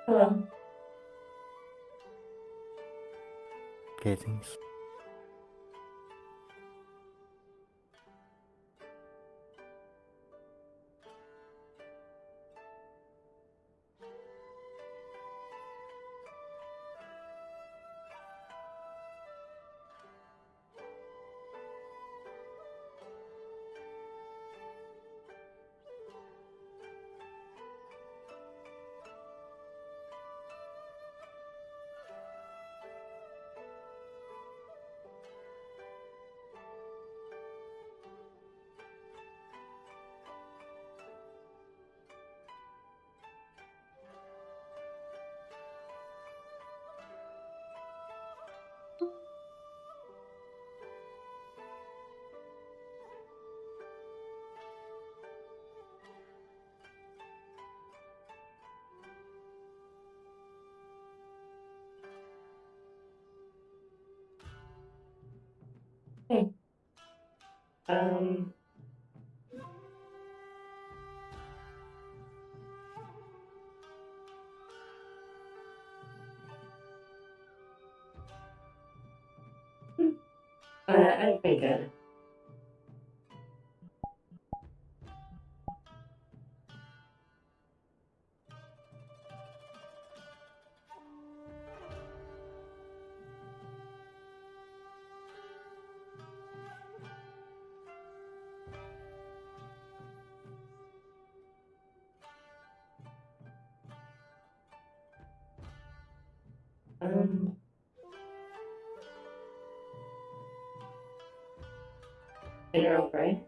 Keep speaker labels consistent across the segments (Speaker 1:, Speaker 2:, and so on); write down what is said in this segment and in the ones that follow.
Speaker 1: Hello.
Speaker 2: Okay, thanks.
Speaker 1: Hey. Um, I've been good. Um, and you're okay?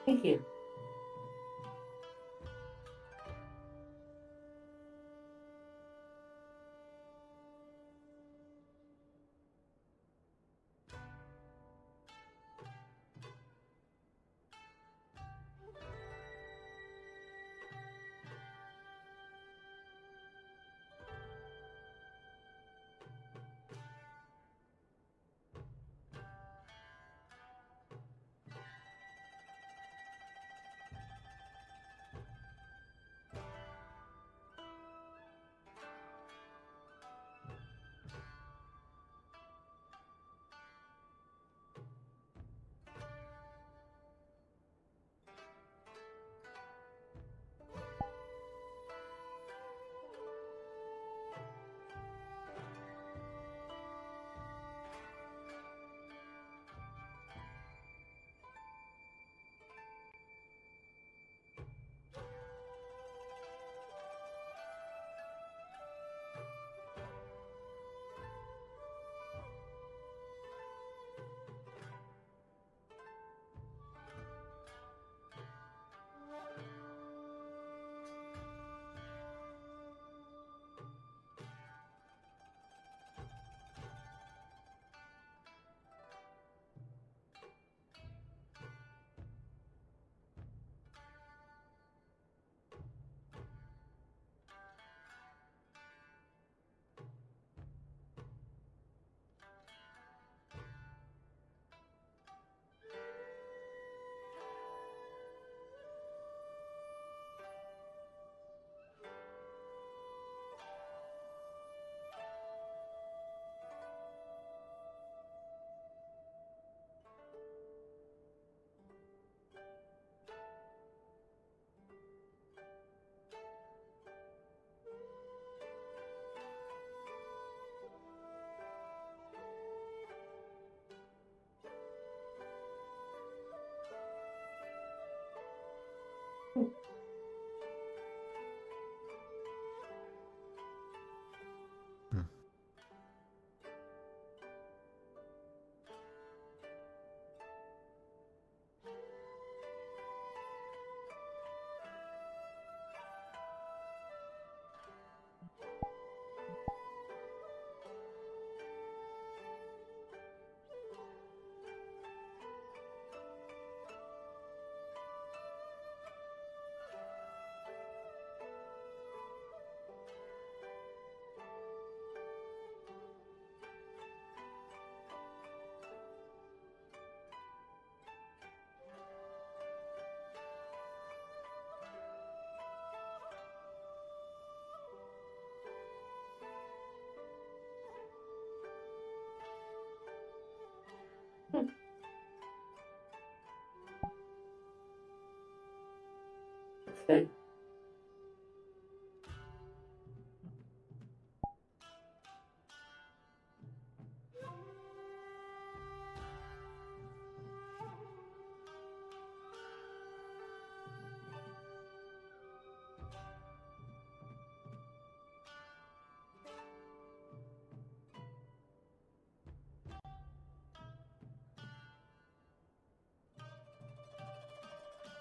Speaker 1: Thank you.
Speaker 2: Hmm.
Speaker 1: Hmm, that's good.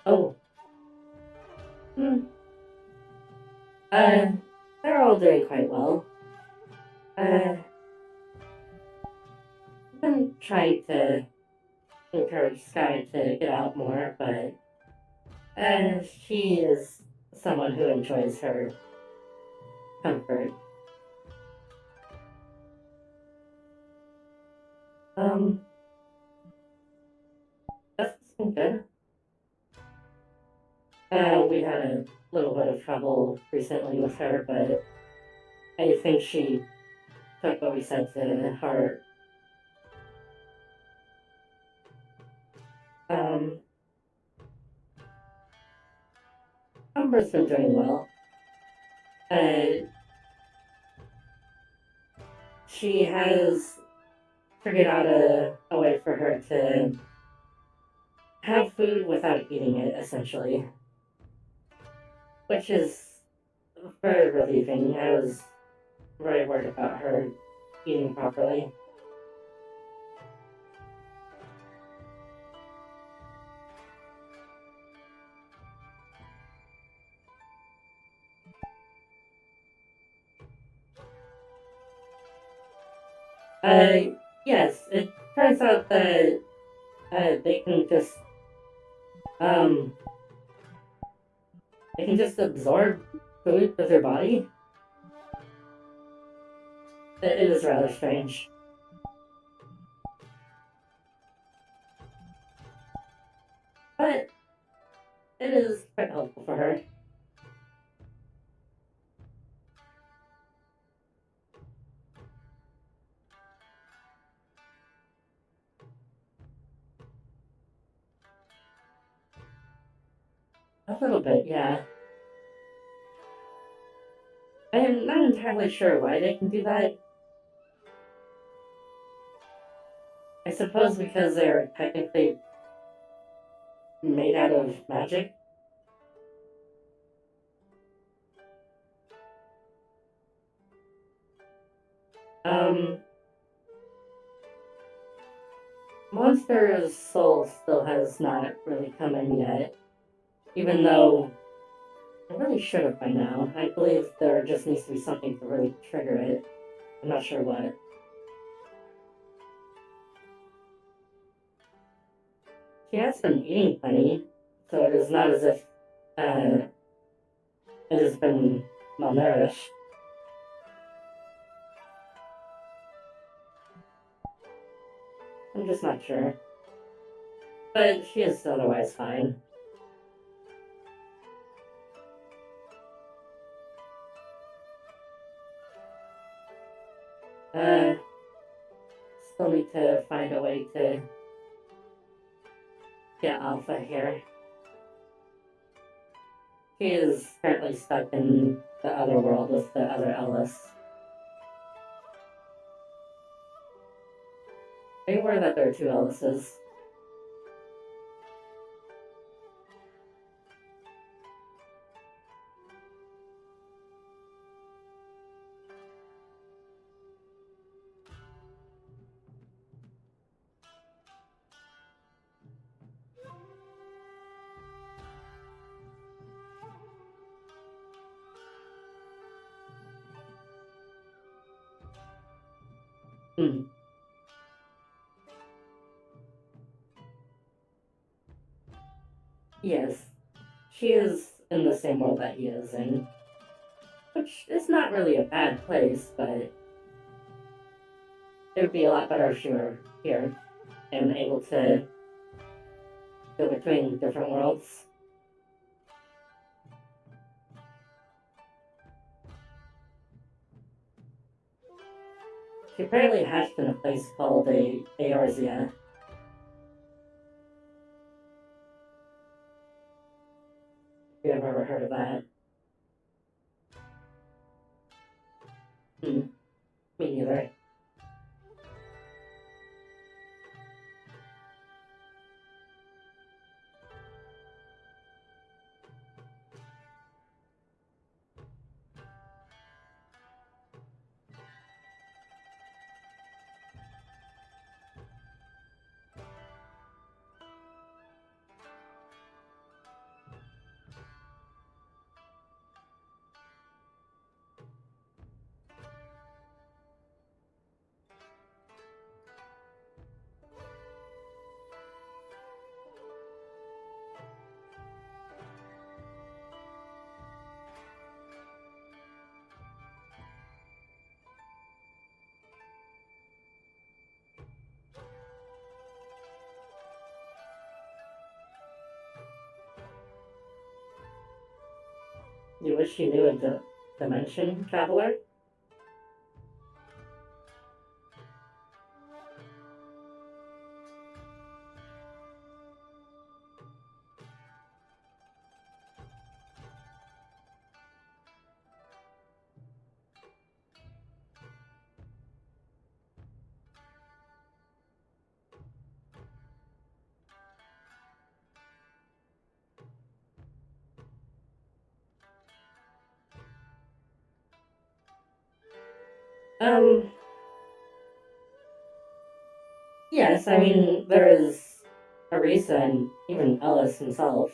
Speaker 1: Oh, hmm. Uh, they're all doing quite well. I've been trying to encourage Sky to get out more, but she is someone who enjoys her comfort. Um, that's been good. We had a little bit of trouble recently with her, but I think she took what we said to heart. Um, Umber's been doing well. Uh, she has figured out a way for her to have food without eating it, essentially, which is very relieving. I was very worried about her eating properly. Uh, yes, it turns out that they can just um absorb food with their body. It is rather strange, but it is quite helpful for her. A little bit, yeah. I am not entirely sure why they can do that. I suppose because they're technically made out of magic. Um, Monster's soul still has not really come in yet, even though I really should have by now. I believe there just needs to be something to really trigger it. I'm not sure what. She has been eating plenty, so it is not as if uh, it has been malnourished. I'm just not sure. But she is otherwise fine. Uh, Still need to find a way to get Alpha here. She is currently stuck in the other world with the other Ellis. Are you aware that there are two Ellises? Hmm. Yes. She is in the same world that he is in, which is not really a bad place, but it would be a lot better if she were here and able to go between different worlds. She apparently hatched in a place called Eorzea. If you've ever heard of that. Hmm. Me neither. You wish you knew a dimension traveler? Um, yes, I mean, there is Arisa and even Ellis himself,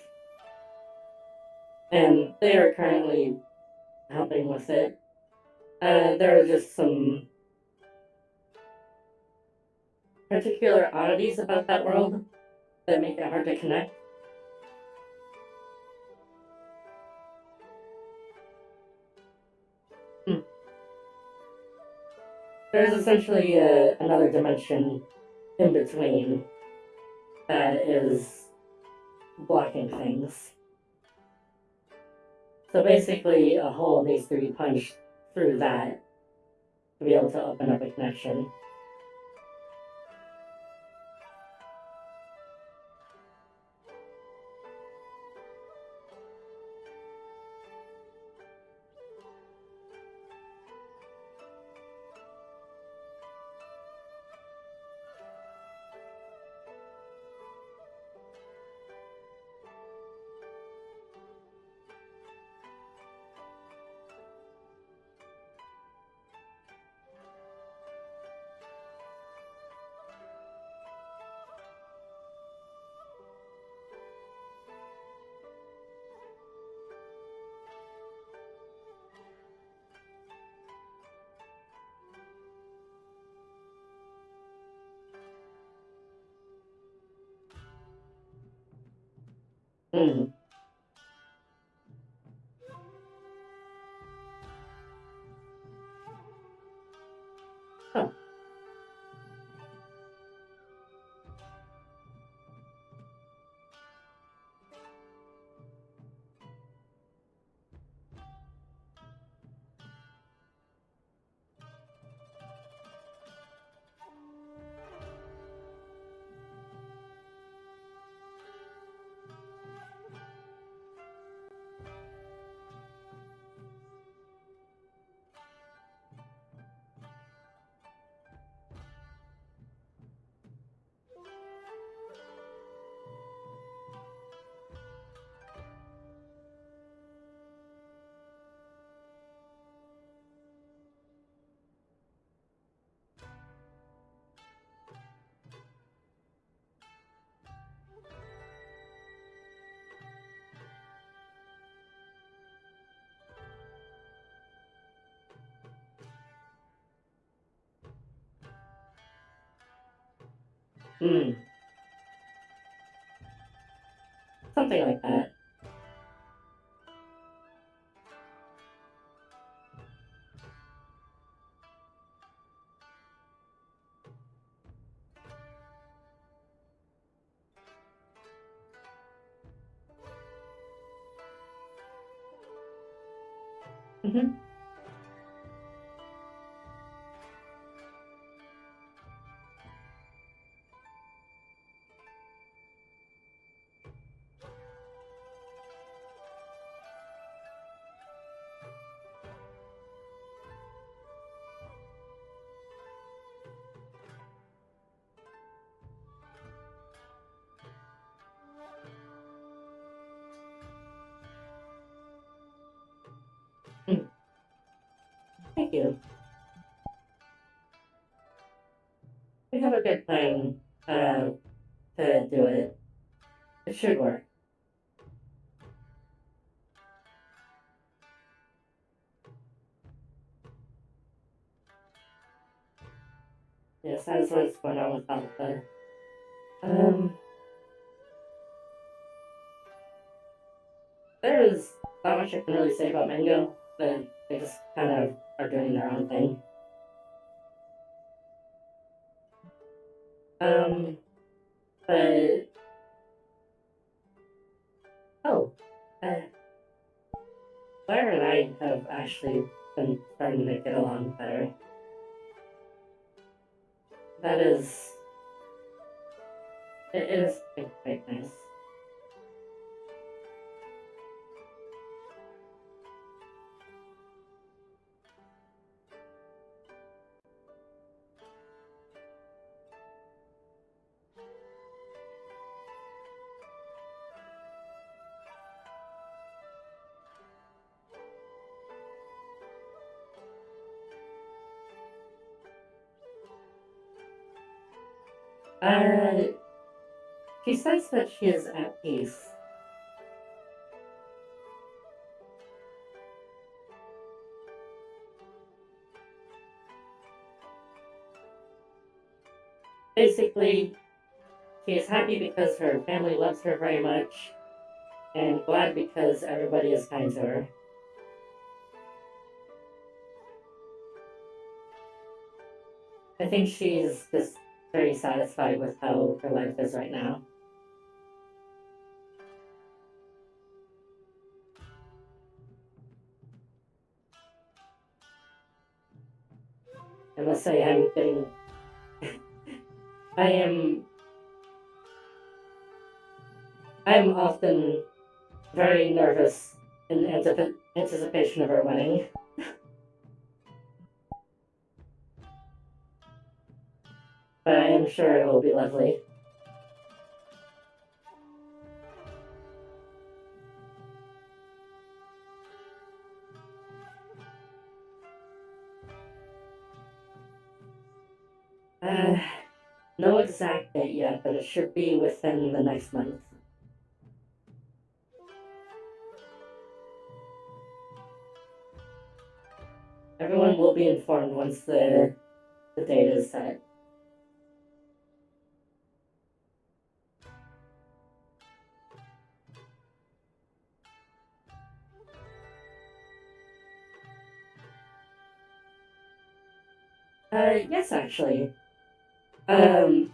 Speaker 1: and they are currently helping with it. There are just some particular oddities about that world that make it hard to connect? Hmm. There's essentially another dimension in between that is blocking things. So basically, a hole needs to be punched through that to be able to open up a connection. Hmm. Huh. Hmm. Something like that. Hmm. Hmm. Thank you. We have a good plan uh, to do it. It should work. Yes, that's what's going on with Alpha. Um, there is not much I can really say about Mango. They just kind of are doing their own thing. Um, but oh, uh, Blair and I have actually been starting to get along better. That is, it is quite nice. Uh, she says that she is at peace. Basically, she is happy because her family loves her very much, and glad because everybody is kind to her. I think she's just very satisfied with how her life is right now. I must say, I am, often very nervous in anticipation of her wedding. But I am sure it will be lovely. Uh, no exact date yet, but it should be within the next month. Everyone will be informed once the date is set. Yes, actually. Um,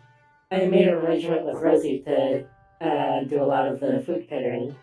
Speaker 1: I made an arrangement with Rosie to do a lot of the food catering.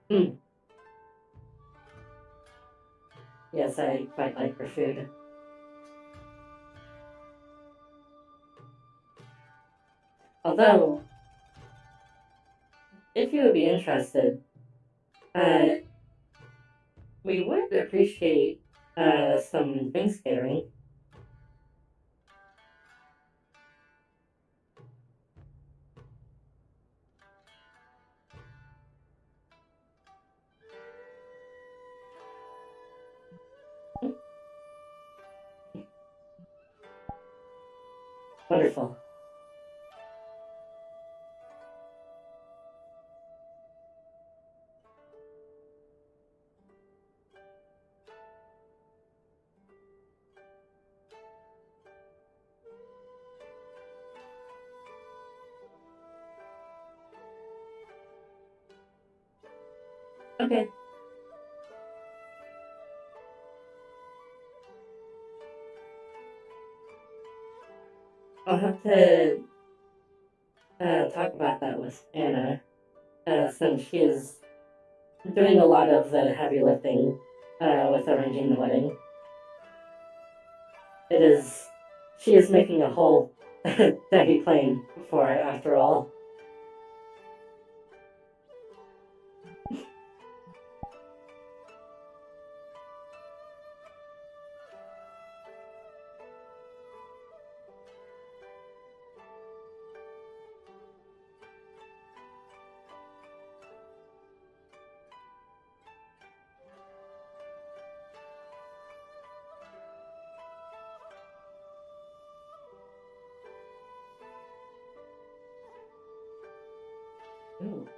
Speaker 1: Hmm. Yes, I quite like her food. Although, if you would be interested, uh, we would appreciate some things catering. Wonderful. Okay. I'll have to talk about that with Anna, since she is doing a lot of the heavy lifting with arranging the wedding. It is, she is making a whole heavy plane for it, after all. Ooh.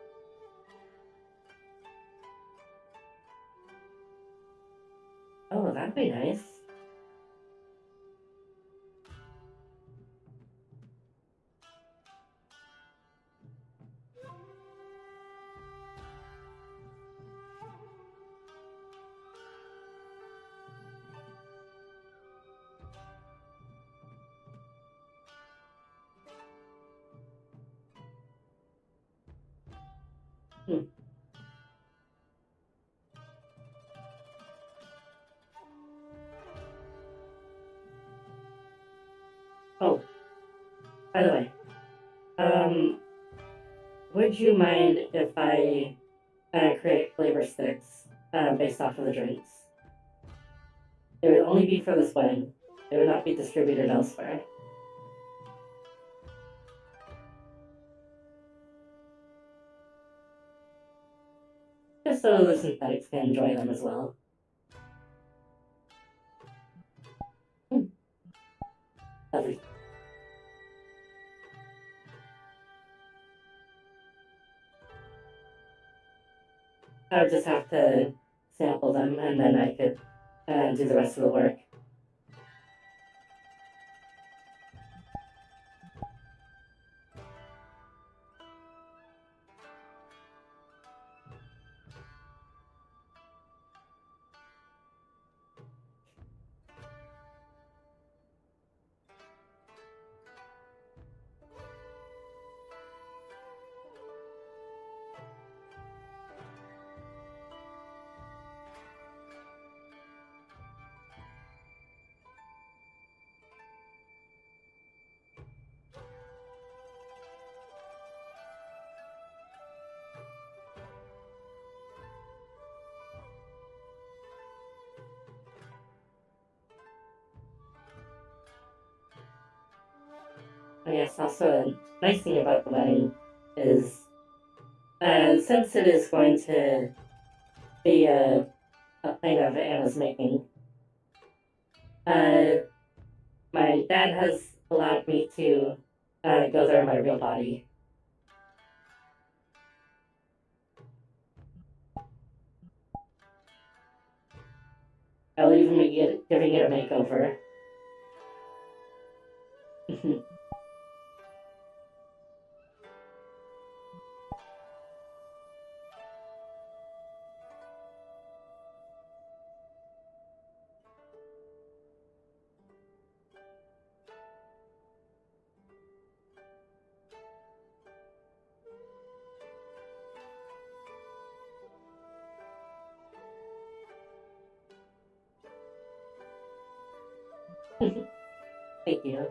Speaker 1: Oh, that'd be nice. Hmm. Oh, by the way, um, Would you mind if I create flavor sticks based off of the drinks? It would only be for this wedding. It would not be distributed elsewhere. Just so the synthetics can enjoy them as well. Lovely. I would just have to sample them and then I could do the rest of the work. I guess also a nice thing about the wedding is since it is going to be a plate of Anna's making, uh, my dad has allowed me to go there in my real body. I'll even be giving it a makeover. Thank you.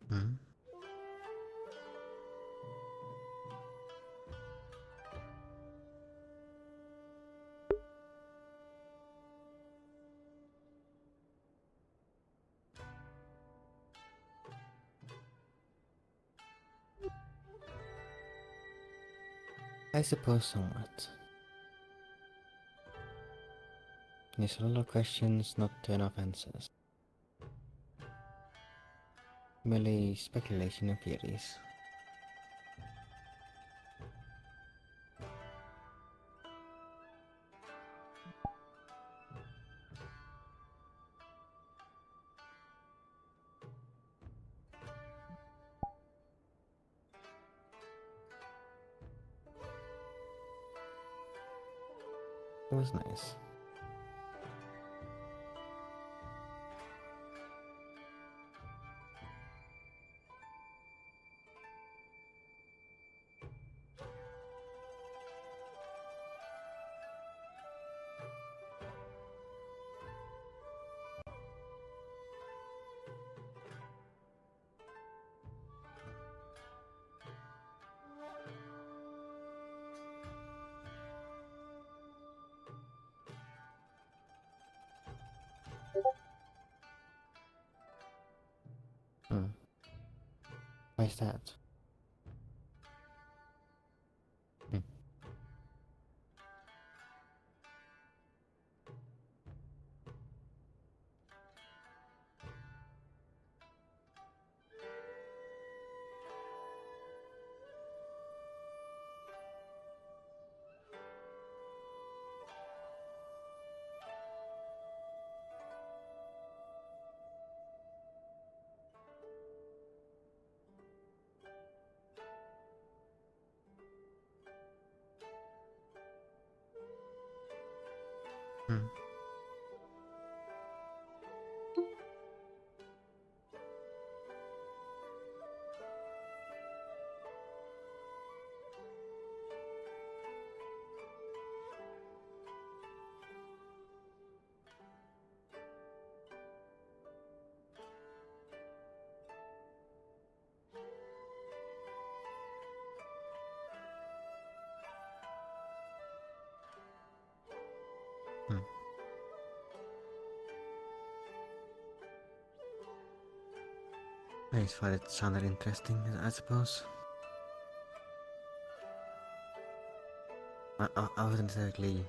Speaker 2: Hmm? I suppose somewhat. These are a lot of questions, not enough answers. Merely speculation and theories. It was nice. Hmm. Why is that? Hmm. Hmm. Hmm. I just thought it sounded interesting, I suppose. I wasn't exactly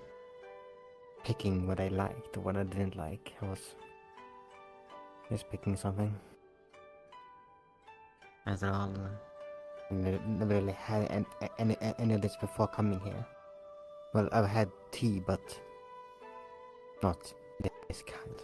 Speaker 2: picking what I liked or what I didn't like. I was just picking something. After all, I never really had any of this before coming here. Well, I've had tea, but not this kind.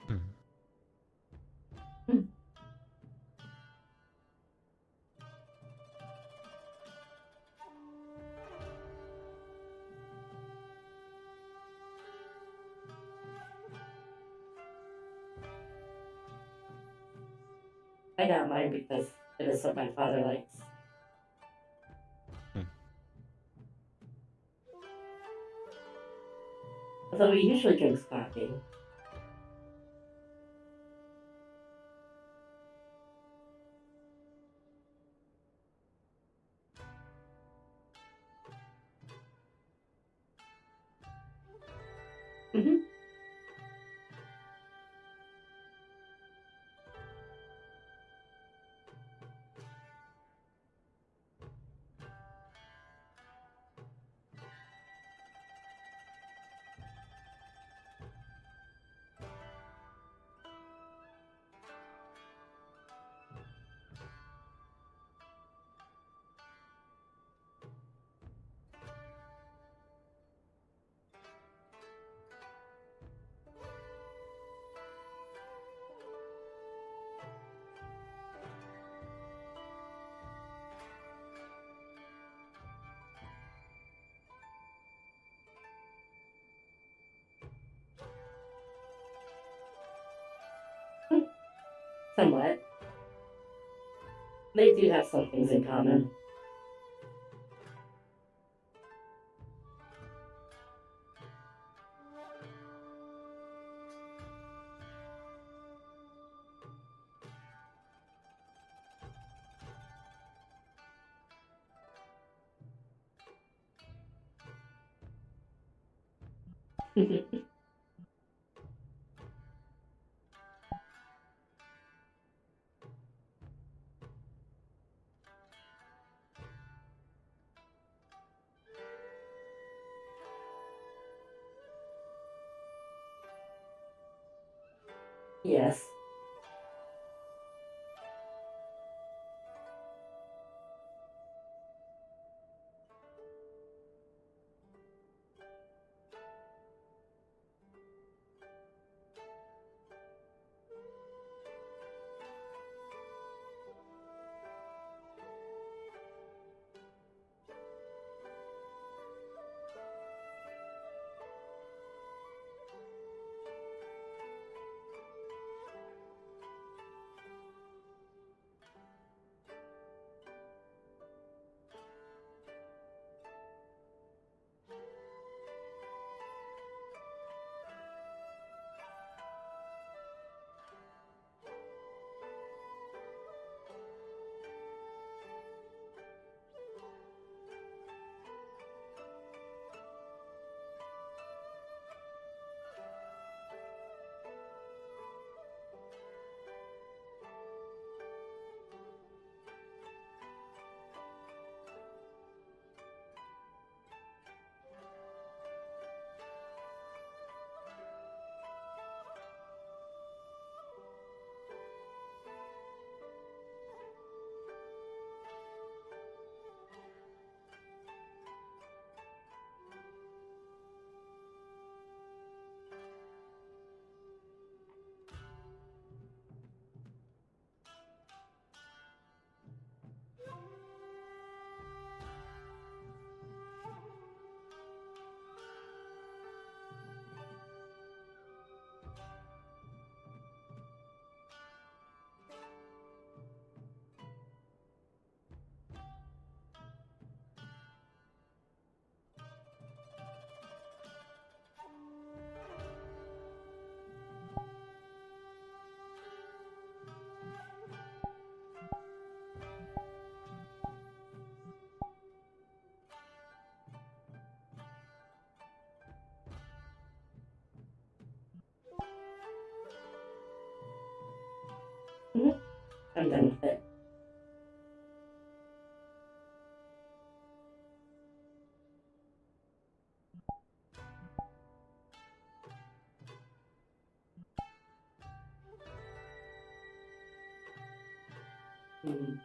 Speaker 2: Hmm.
Speaker 1: Hmm. I got mine because it is what my father likes.
Speaker 2: Hmm.
Speaker 1: Although he usually drinks coffee. Mm-hmm. Somewhat. They do have some things in common. Yes. Mhm. I'm done with it. Mm.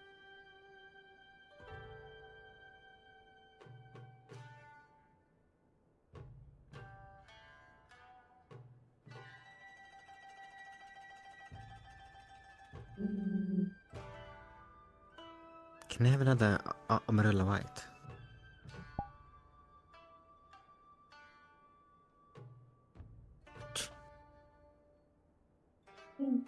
Speaker 1: Mm.
Speaker 2: Can I have another Amarilla White?
Speaker 1: Mm.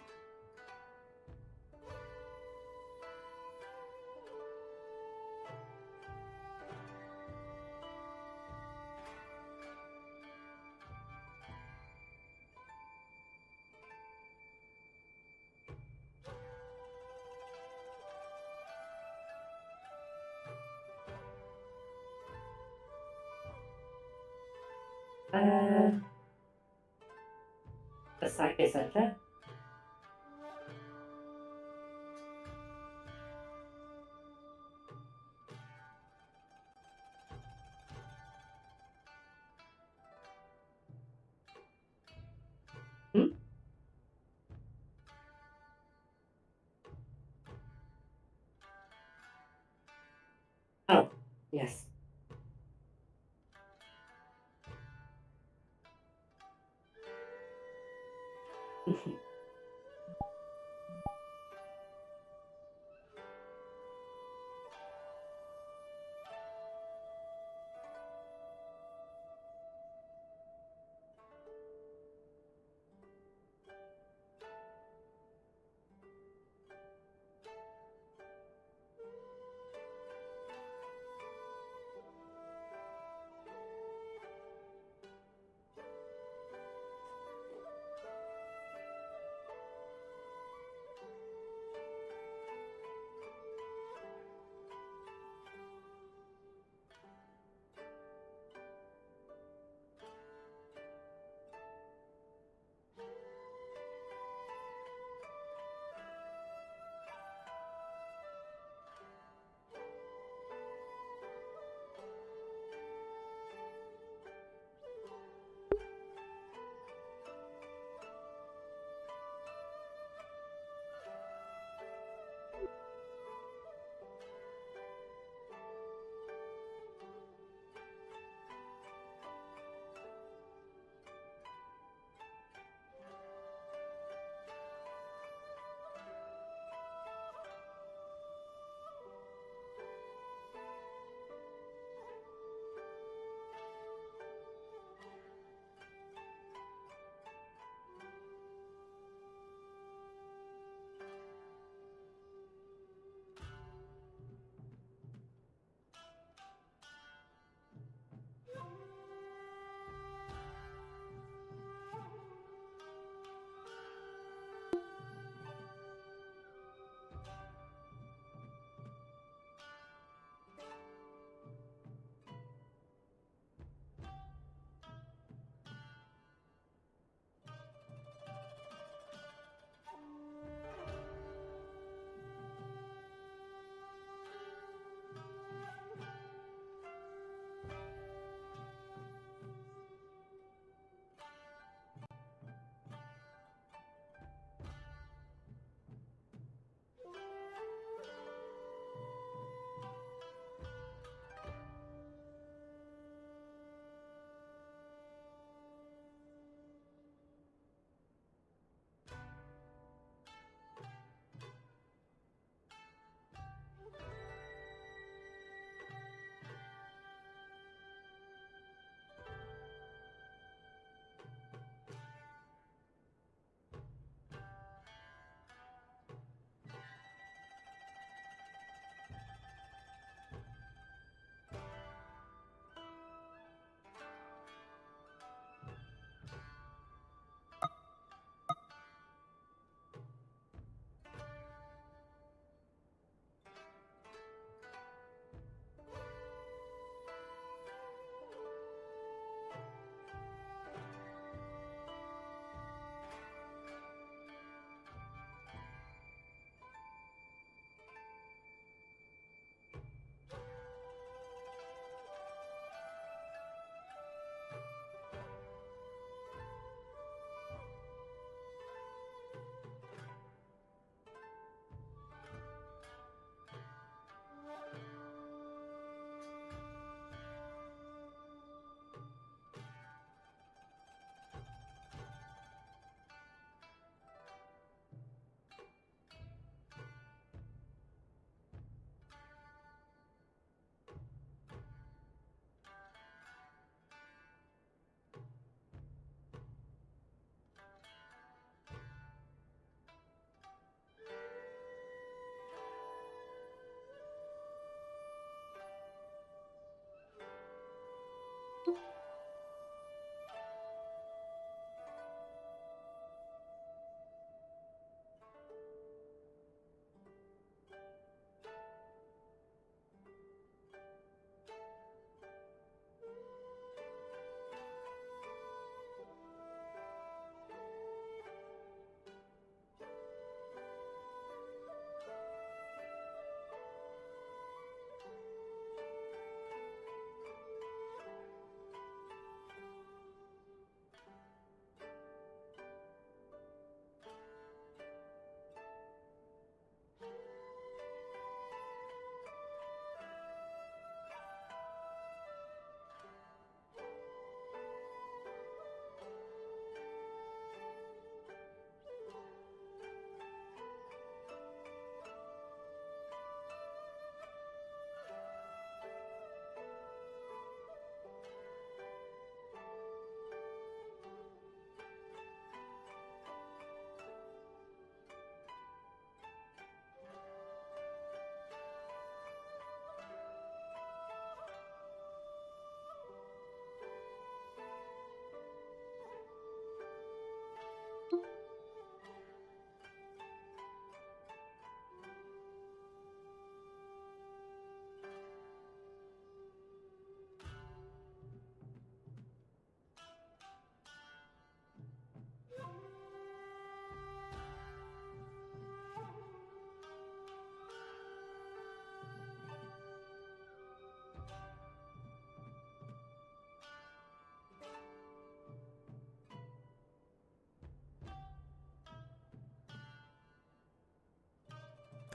Speaker 1: Uh, a sake center. Hmm? Oh, yes.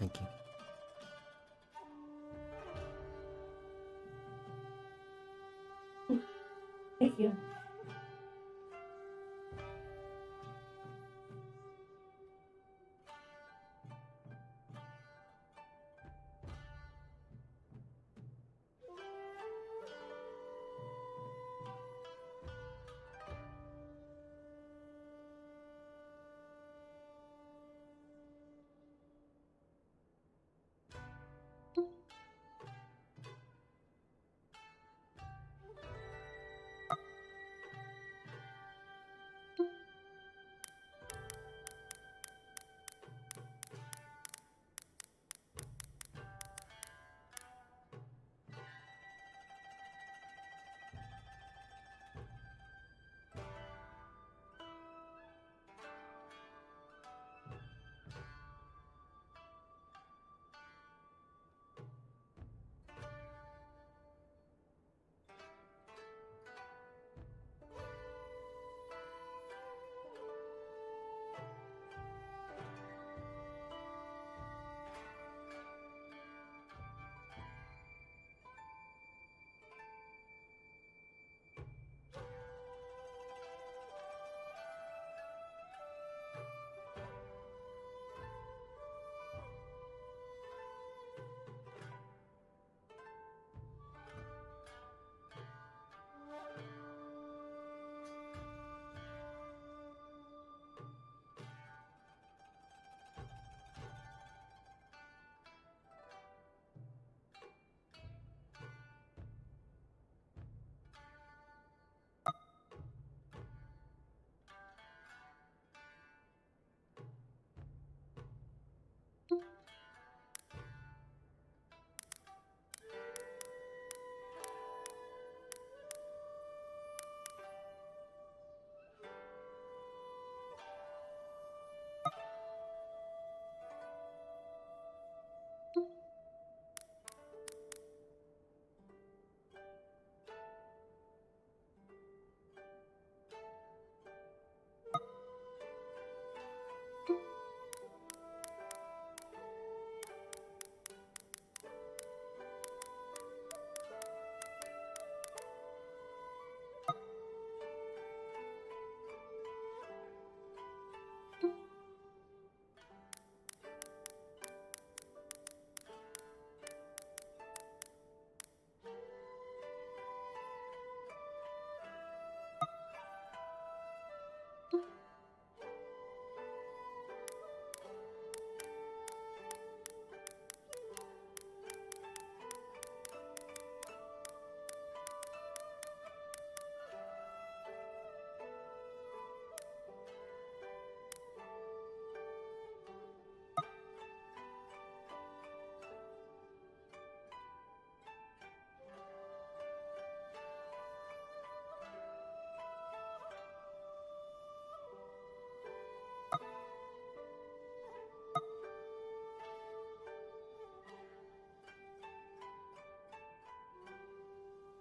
Speaker 2: Thank you.
Speaker 1: Thank you.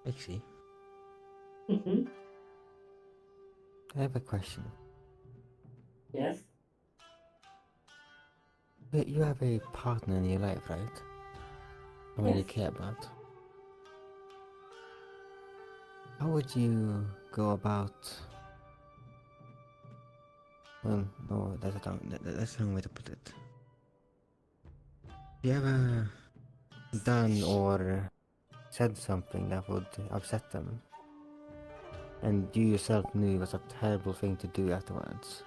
Speaker 2: Actually,
Speaker 1: Mm-hmm.
Speaker 2: I have a question.
Speaker 1: Yes.
Speaker 2: You have a partner in your life, right? Someone you
Speaker 1: Yes.
Speaker 2: care about. How would you go about? Well, no, that's the wrong way to put it. You ever done or said something that would upset them, and you yourself knew it was a terrible thing to do afterwards?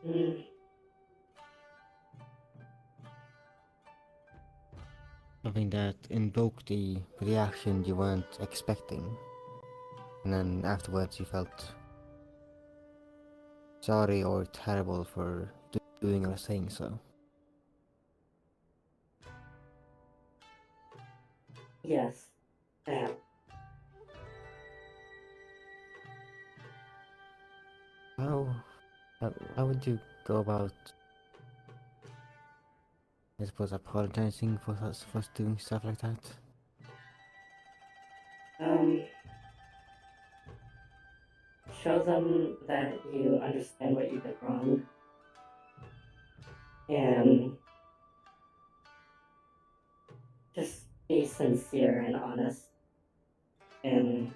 Speaker 1: Mm.
Speaker 2: Something that invoked the reaction you weren't expecting, and then afterwards you felt sorry or terrible for doing or saying so.
Speaker 1: Yes. I have.
Speaker 2: How, how would you go about, I suppose, apologizing for doing stuff like that?
Speaker 1: Um. show them that you understand what you did wrong and just be sincere and honest and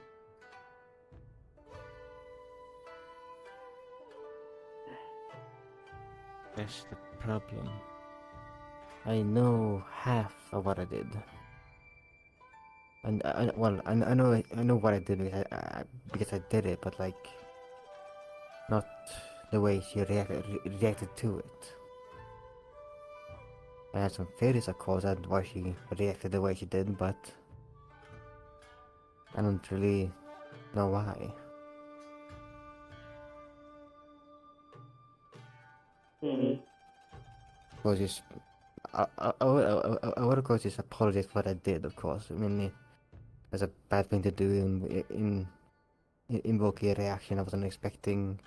Speaker 2: That's the problem. I know half of what I did. And I know what I did because I did it, but like not the way she reacted to it. I had some theories, of course, on why she reacted the way she did, but I don't really know why. Because just I would of course just apologize for what I did. Of course, I mean that's a bad thing to do in invoke a reaction I wasn't expecting.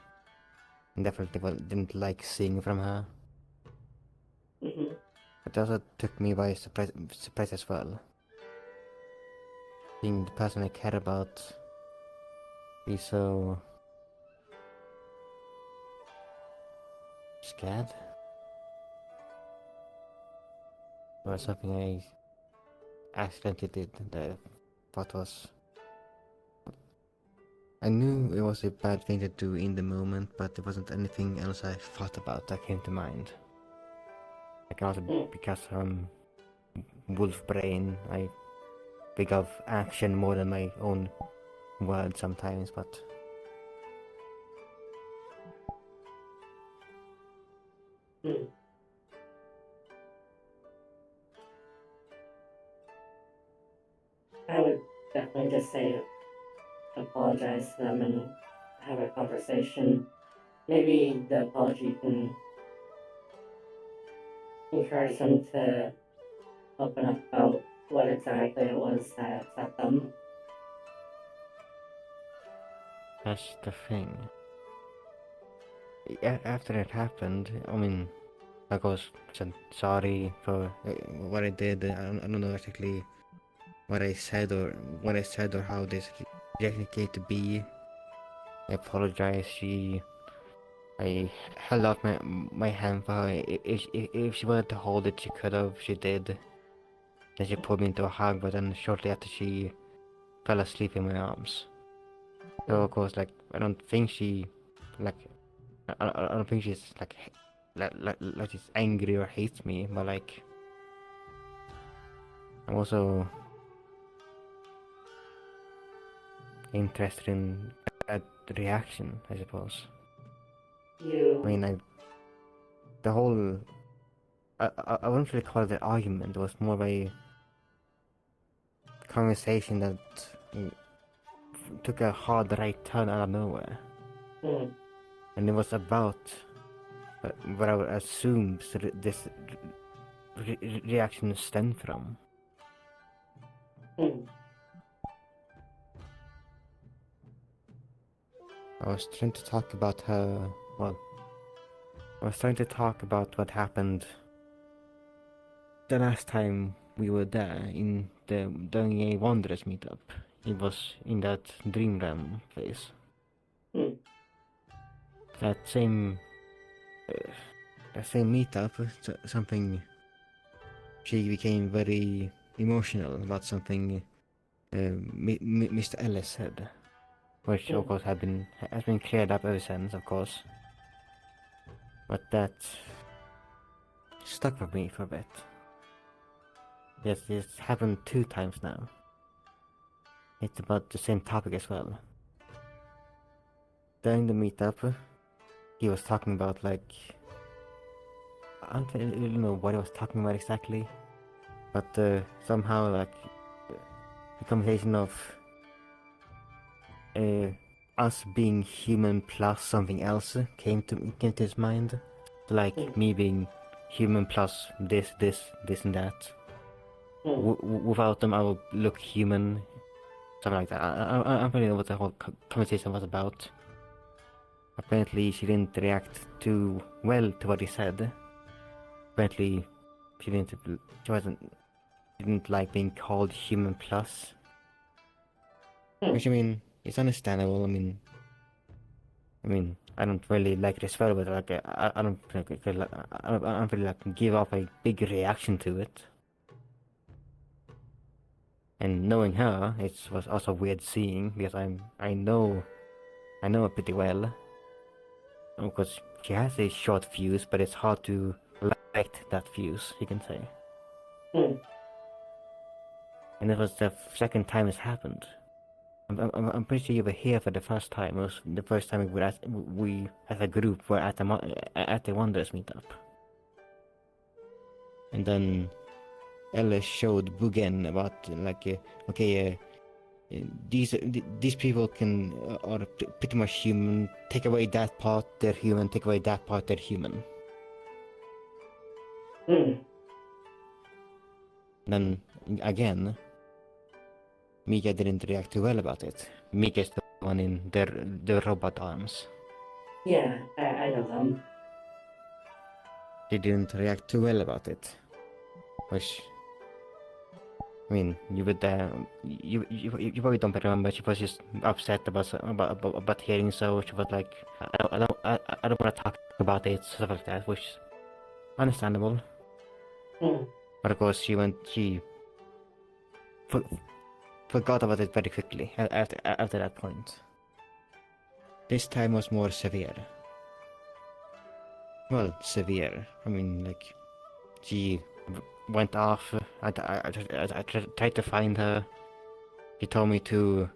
Speaker 2: And definitely didn't like seeing from her. It also took me by surprise as well. Being the person I care about be so scared. Or something I accidentally did that I thought was. I knew it was a bad thing to do in the moment, but there wasn't anything else I thought about that came to mind. Like also because wolf brain, I think of action more than my own words sometimes, but
Speaker 1: I would definitely just say apologize to them and have a conversation. Maybe the apology can encourage them to open up about what exactly it was that upset them.
Speaker 2: that's the thing. After it happened, I mean, I was said sorry for what I did. I don't know exactly what I said or how this reaction came to be. I apologize. I held out my hand for her. If she wanted to hold it, she could have. She did. Then she pulled me into a hug, but then shortly after she fell asleep in my arms. So of course, like I don't think she, like I don't think she's like she's angry or hates me, but like I'm also interested in that reaction, I suppose. I
Speaker 1: You,
Speaker 2: mean, the whole I wouldn't really call it an argument. It was more of a conversation that took a hard right turn out of nowhere, and it was about what I would assume this reaction stemmed from. I was trying to talk about her. Well, I was trying to talk about what happened the last time we were there during a Wanderers meetup. It was in that dream realm place. That same meetup, something she became very emotional about something Mr. Ellis said, which of course has been cleared up ever since, of course. But that stuck with me for a bit. Yes, it's happened 2 times now. It's about the same topic as well. During the meetup, he was talking about like I don't really know what he was talking about exactly, but somehow like the conversation of us being human plus something else came to his mind. Like me being human plus this, and that. Without them, I would look human. Something like that. I don't really know what the whole conversation was about. Apparently, she didn't react too well to what he said. Apparently, she didn't like being called human plus. Which I mean, it's understandable. I mean, I mean, I don't really like it as well, but like I don't I don't really like give off a big reaction to it. And knowing her, it was also weird seeing because I know her pretty well. Because she has a short fuse, but it's hard to light that fuse, you can say.
Speaker 1: Hmm.
Speaker 2: And it was the second time it's happened. I'm pretty sure you were here for the first time. It was the first time we as a group were at the Wanderers meetup. And then Ella showed Bugen about like okay, these people can are pretty much human. Take away that part, they're human. Take away that part, they're human.
Speaker 1: Hmm.
Speaker 2: Then again, Mika didn't react too well about it. Mika's the one in their robot arms.
Speaker 1: Yeah, I know them.
Speaker 2: She didn't react too well about it, which I mean, you probably don't remember. She was just upset about hearing so. She was like, I don't want to talk about it, stuff like that, which is understandable.
Speaker 1: Hmm.
Speaker 2: But of course, she for, forgot about it very quickly after that point. This time was more severe. Well, severe. I mean, like, she went off. I tried to find her. She told me to.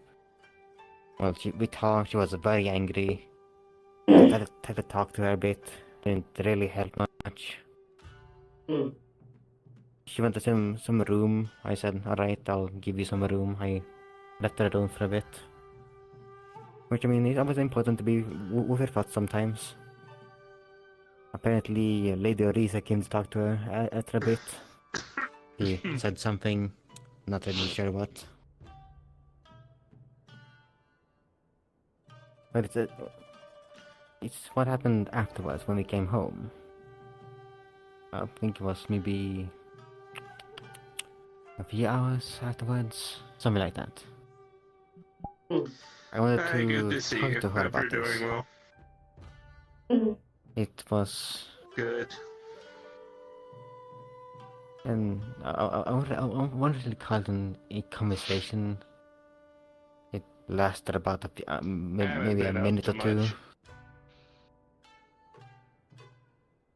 Speaker 2: Well, we talked. She was very angry. Tried to talk to her a bit. Didn't really help much.
Speaker 1: Hmm.
Speaker 2: She went to some room. I said, alright, I'll give you some room. I left her alone for a bit. Which, I mean, it's always important to be with her thoughts sometimes. Apparently, Lady Orisa came to talk to her after a bit. He said something, not really sure what. But it's what happened afterwards when we came home. I think it was maybe a few hours afterwards, something like that.
Speaker 1: Hmm.
Speaker 2: I wanted
Speaker 3: Good
Speaker 2: to
Speaker 3: to see
Speaker 2: talk
Speaker 3: you.
Speaker 2: to her
Speaker 3: Hope
Speaker 2: about
Speaker 3: you're
Speaker 2: this.
Speaker 3: doing well.
Speaker 1: Hmm.
Speaker 2: It was,
Speaker 3: Good.
Speaker 2: and I wanted to call it a conversation. It lasted about
Speaker 3: Haven't
Speaker 2: maybe a
Speaker 3: been up
Speaker 2: minute
Speaker 3: to
Speaker 2: or two.
Speaker 3: much.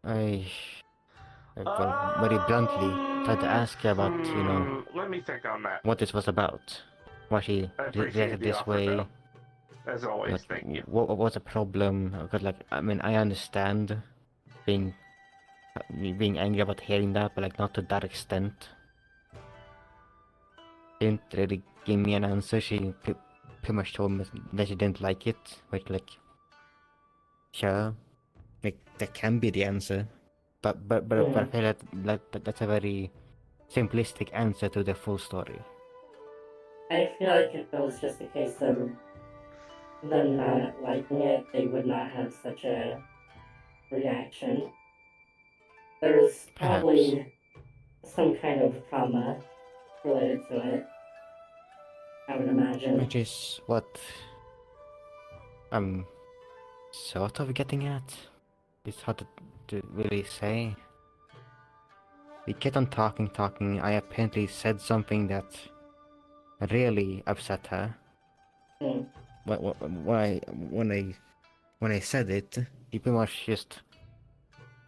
Speaker 2: I well, very bluntly tried to ask her about,
Speaker 3: Let me think on that.
Speaker 2: what this was about. Why she
Speaker 3: I appreciate
Speaker 2: reacted
Speaker 3: the
Speaker 2: this
Speaker 3: offer,
Speaker 2: way.
Speaker 3: though. As always,
Speaker 2: Like,
Speaker 3: thank you.
Speaker 2: what was the problem? Because, like, I mean, I understand being being angry about hearing that, but like not to that extent. Didn't really give me an answer. She pretty much told me that she didn't like it, which, like, sure, like that can be the answer, but I
Speaker 1: Hmm.
Speaker 2: feel that's a very simplistic answer to the full story.
Speaker 1: I feel like if it was just a case of them not liking it, they would not have such a reaction. There's
Speaker 2: Perhaps,
Speaker 1: probably some kind of trauma related to it, I would imagine.
Speaker 2: which is what I'm sort of getting at. It's hard to really say. We kept on talking. I apparently said something that really upset her.
Speaker 1: Hmm.
Speaker 2: When I said it, he pretty much just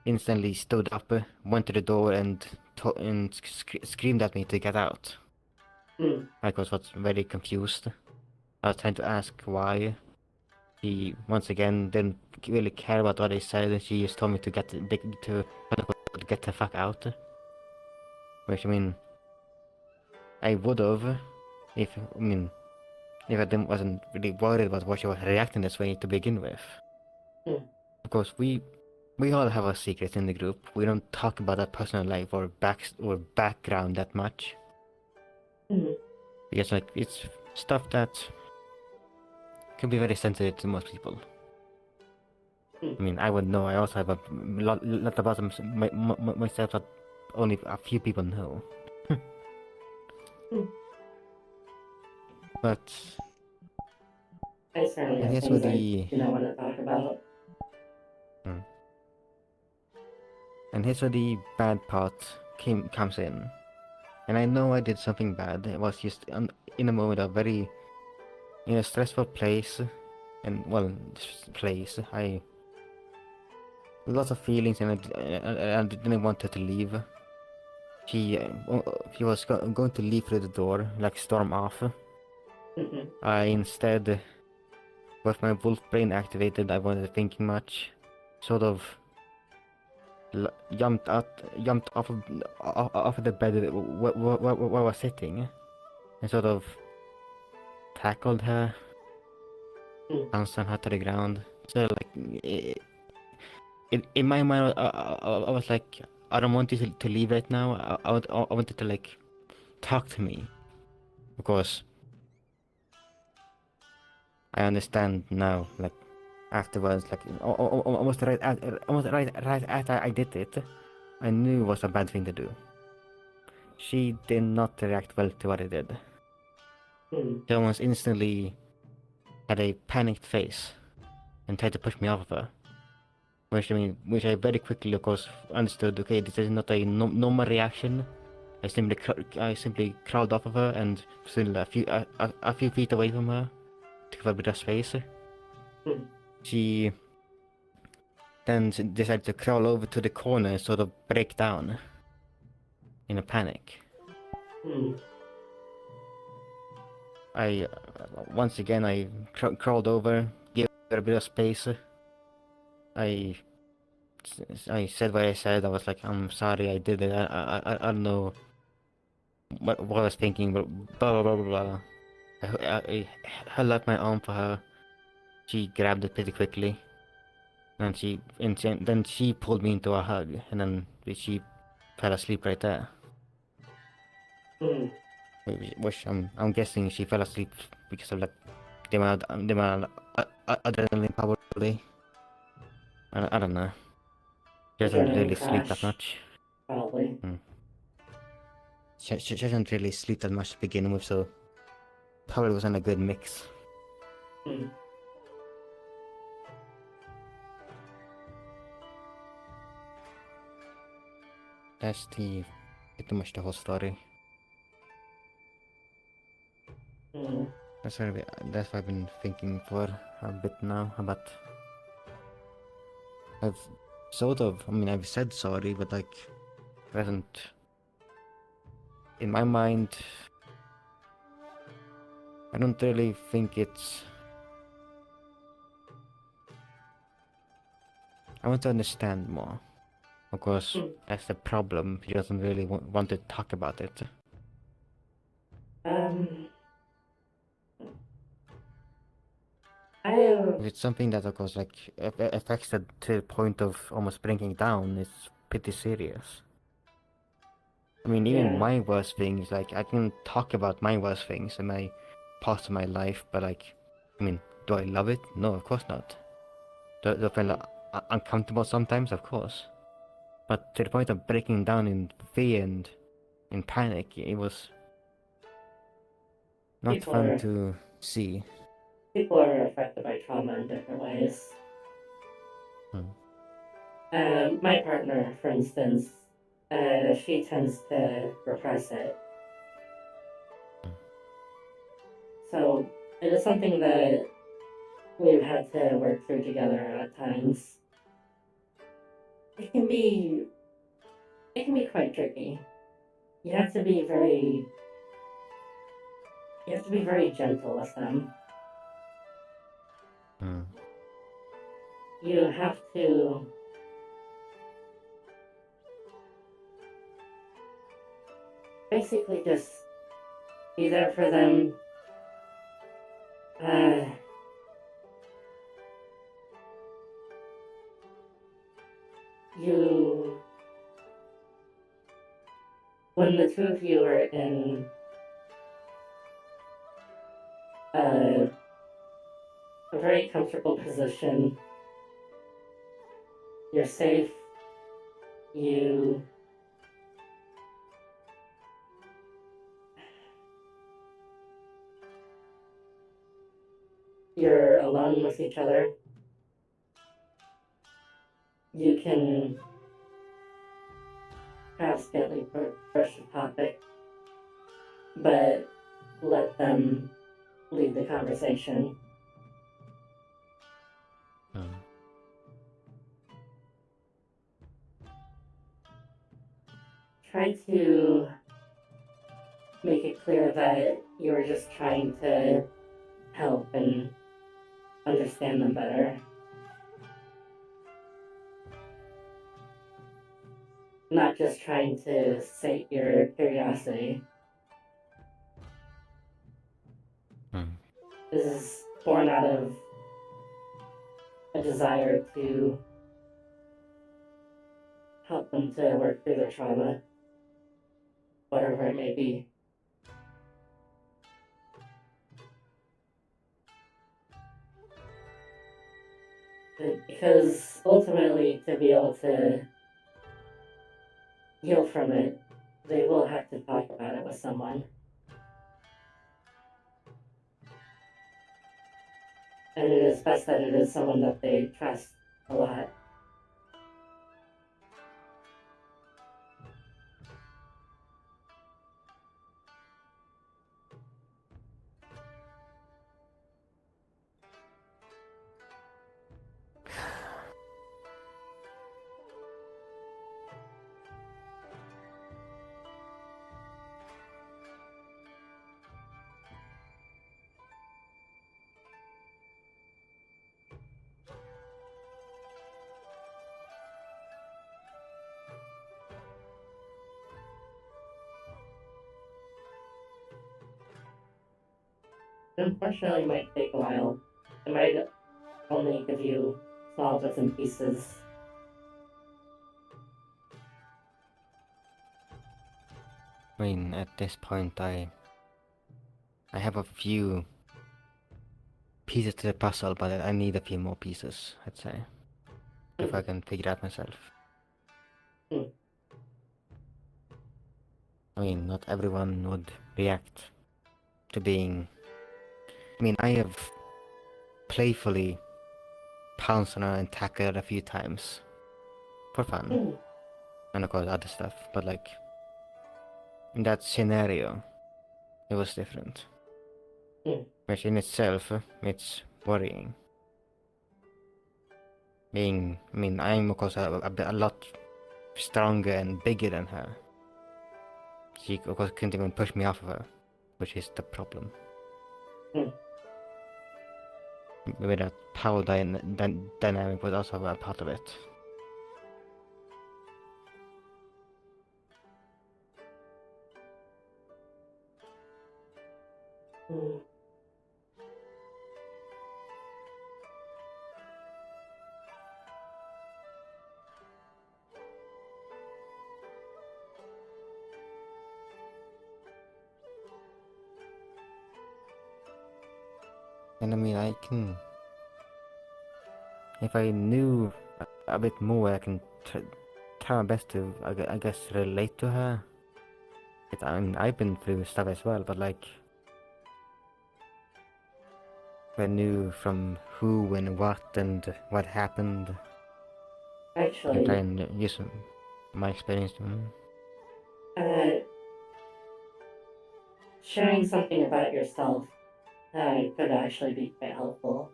Speaker 2: instantly stood up, went to the door, and screamed at me to get out.
Speaker 1: Hmm.
Speaker 2: I was very confused. I was trying to ask why. He once again didn't really care about what I said, and she just told me to get the fuck out. Which, I mean, I would have if if I wasn't really worried about why she was reacting this way to begin with.
Speaker 1: Hmm.
Speaker 2: Of course, we all have our secrets in the group. We don't talk about our personal life or background that much
Speaker 1: Hmm.
Speaker 2: because, like, it's stuff that can be very sensitive to most people.
Speaker 1: Hmm.
Speaker 2: I mean, I would know. I also have a lot about myself that only a few people know.
Speaker 1: Hmm.
Speaker 2: But
Speaker 1: I certainly
Speaker 2: And
Speaker 1: have
Speaker 2: here's where
Speaker 1: things I
Speaker 2: the
Speaker 1: do not want to talk about.
Speaker 2: Hmm. And here's where the bad part comes in. And I know I did something bad. It was just in a moment of very in a stressful place, and well, place. I lots of feelings, and I didn't want her to leave. She was going to leave through the door, like storm off.
Speaker 1: Hmm.
Speaker 2: I instead, with my wolf brain activated, I wasn't thinking much. Sort of jumped off of the bed where I was sitting, and sort of tackled her,
Speaker 1: Mm.
Speaker 2: bounced her to the ground. So like, in my mind, I was like, I don't want you to leave right now. I wanted to like talk to me, because I understand now, like afterwards, like almost right after I did it, I knew it was a bad thing to do. She did not react well to what I did.
Speaker 1: Mm.
Speaker 2: She almost instantly had a panicked face and tried to push me off of her. Which I very quickly, of course, understood. Okay, this is not a normal reaction. I simply crawled off of her and stood a few feet away from her to give her a bit of space.
Speaker 1: Mm.
Speaker 2: She then decided to crawl over to the corner and sort of break down in a panic.
Speaker 1: Mm.
Speaker 2: I once again I crawled over, gave her a bit of space. I I said what I said. I was like, I'm sorry, I did it. I don't know what I was thinking, but blah blah blah blah blah. I held out my arm for her. She grabbed it pretty quickly, and then she pulled me into a hug, and then she fell asleep right there.
Speaker 1: Mm.
Speaker 2: Which I'm guessing she fell asleep because of like the amount of adrenaline probably. I don't know. She doesn't
Speaker 1: Adrenaline
Speaker 2: really sleep that
Speaker 1: crash,
Speaker 2: much.
Speaker 1: probably.
Speaker 2: She doesn't really sleep that much to begin with, so probably wasn't a good mix.
Speaker 1: Mm.
Speaker 2: That's pretty much the whole story.
Speaker 1: Mm.
Speaker 2: That's what I've been thinking for a bit now. But I've I've said sorry, but like, wasn't in my mind. I don't really think it's. I want to understand more. Of course,
Speaker 1: Mm.
Speaker 2: that's the problem. She doesn't really want to talk about it.
Speaker 1: Um, I have,
Speaker 2: If it's something that, of course, like affects it to the point of almost breaking down, it's pretty serious. I mean, even
Speaker 1: yeah,
Speaker 2: my worst things, like I can talk about my worst things and my parts of my life, but like, I mean, do I love it? No, of course not. Do I feel uncomfortable sometimes? Of course. But to the point of breaking down in fear and in panic, it was not
Speaker 1: people
Speaker 2: fun
Speaker 1: are
Speaker 2: to see.
Speaker 1: people are affected by trauma in different ways.
Speaker 2: Hmm.
Speaker 1: My partner, for instance, she tends to repress it. So it is something that we've had to work through together at times. It can be it can be quite tricky. You have to be very you have to be very gentle with them.
Speaker 2: Hmm.
Speaker 1: You have to basically just be there for them. Uh, you when the two of you are in a, a very comfortable position, you're safe. You you're alone with each other, you can perhaps gently brush the topic, but let them lead the conversation.
Speaker 2: Mm.
Speaker 1: Try to make it clear that you're just trying to help and understand them better. Not just trying to sate your curiosity.
Speaker 2: Mm.
Speaker 1: This is born out of a desire to help them to work through their trauma, whatever it may be. Because ultimately, to be able to heal from it, they will have to talk about it with someone. And it is best that it is someone that they trust a lot. Unfortunately, it might take a while. It might only give you small bits and pieces.
Speaker 2: I mean, at this point, I have a few pieces to the puzzle, but I need a few more pieces, I'd say, if I can figure it out myself.
Speaker 1: Mm.
Speaker 2: I mean, not everyone would react to being... I mean, I have playfully pounced on her and tackled her a few times for fun,
Speaker 1: Mm.
Speaker 2: and of course other stuff, but like, in that scenario, it was different.
Speaker 1: Mm.
Speaker 2: Which in itself, it's worrying. I mean, I'm of course a lot stronger and bigger than her. She of course couldn't even push me off of her, which is the problem.
Speaker 1: Mm.
Speaker 2: Maybe that power dynamic was also a part of it.
Speaker 1: Mm.
Speaker 2: And I mean, I can... If I knew a bit more, I can try my best to, I guess, relate to her. I mean, I've been through stuff as well, but like... I knew from who and what happened. And try
Speaker 1: Actually,
Speaker 2: and use my experience.
Speaker 1: uh, sharing something about yourself could actually be quite helpful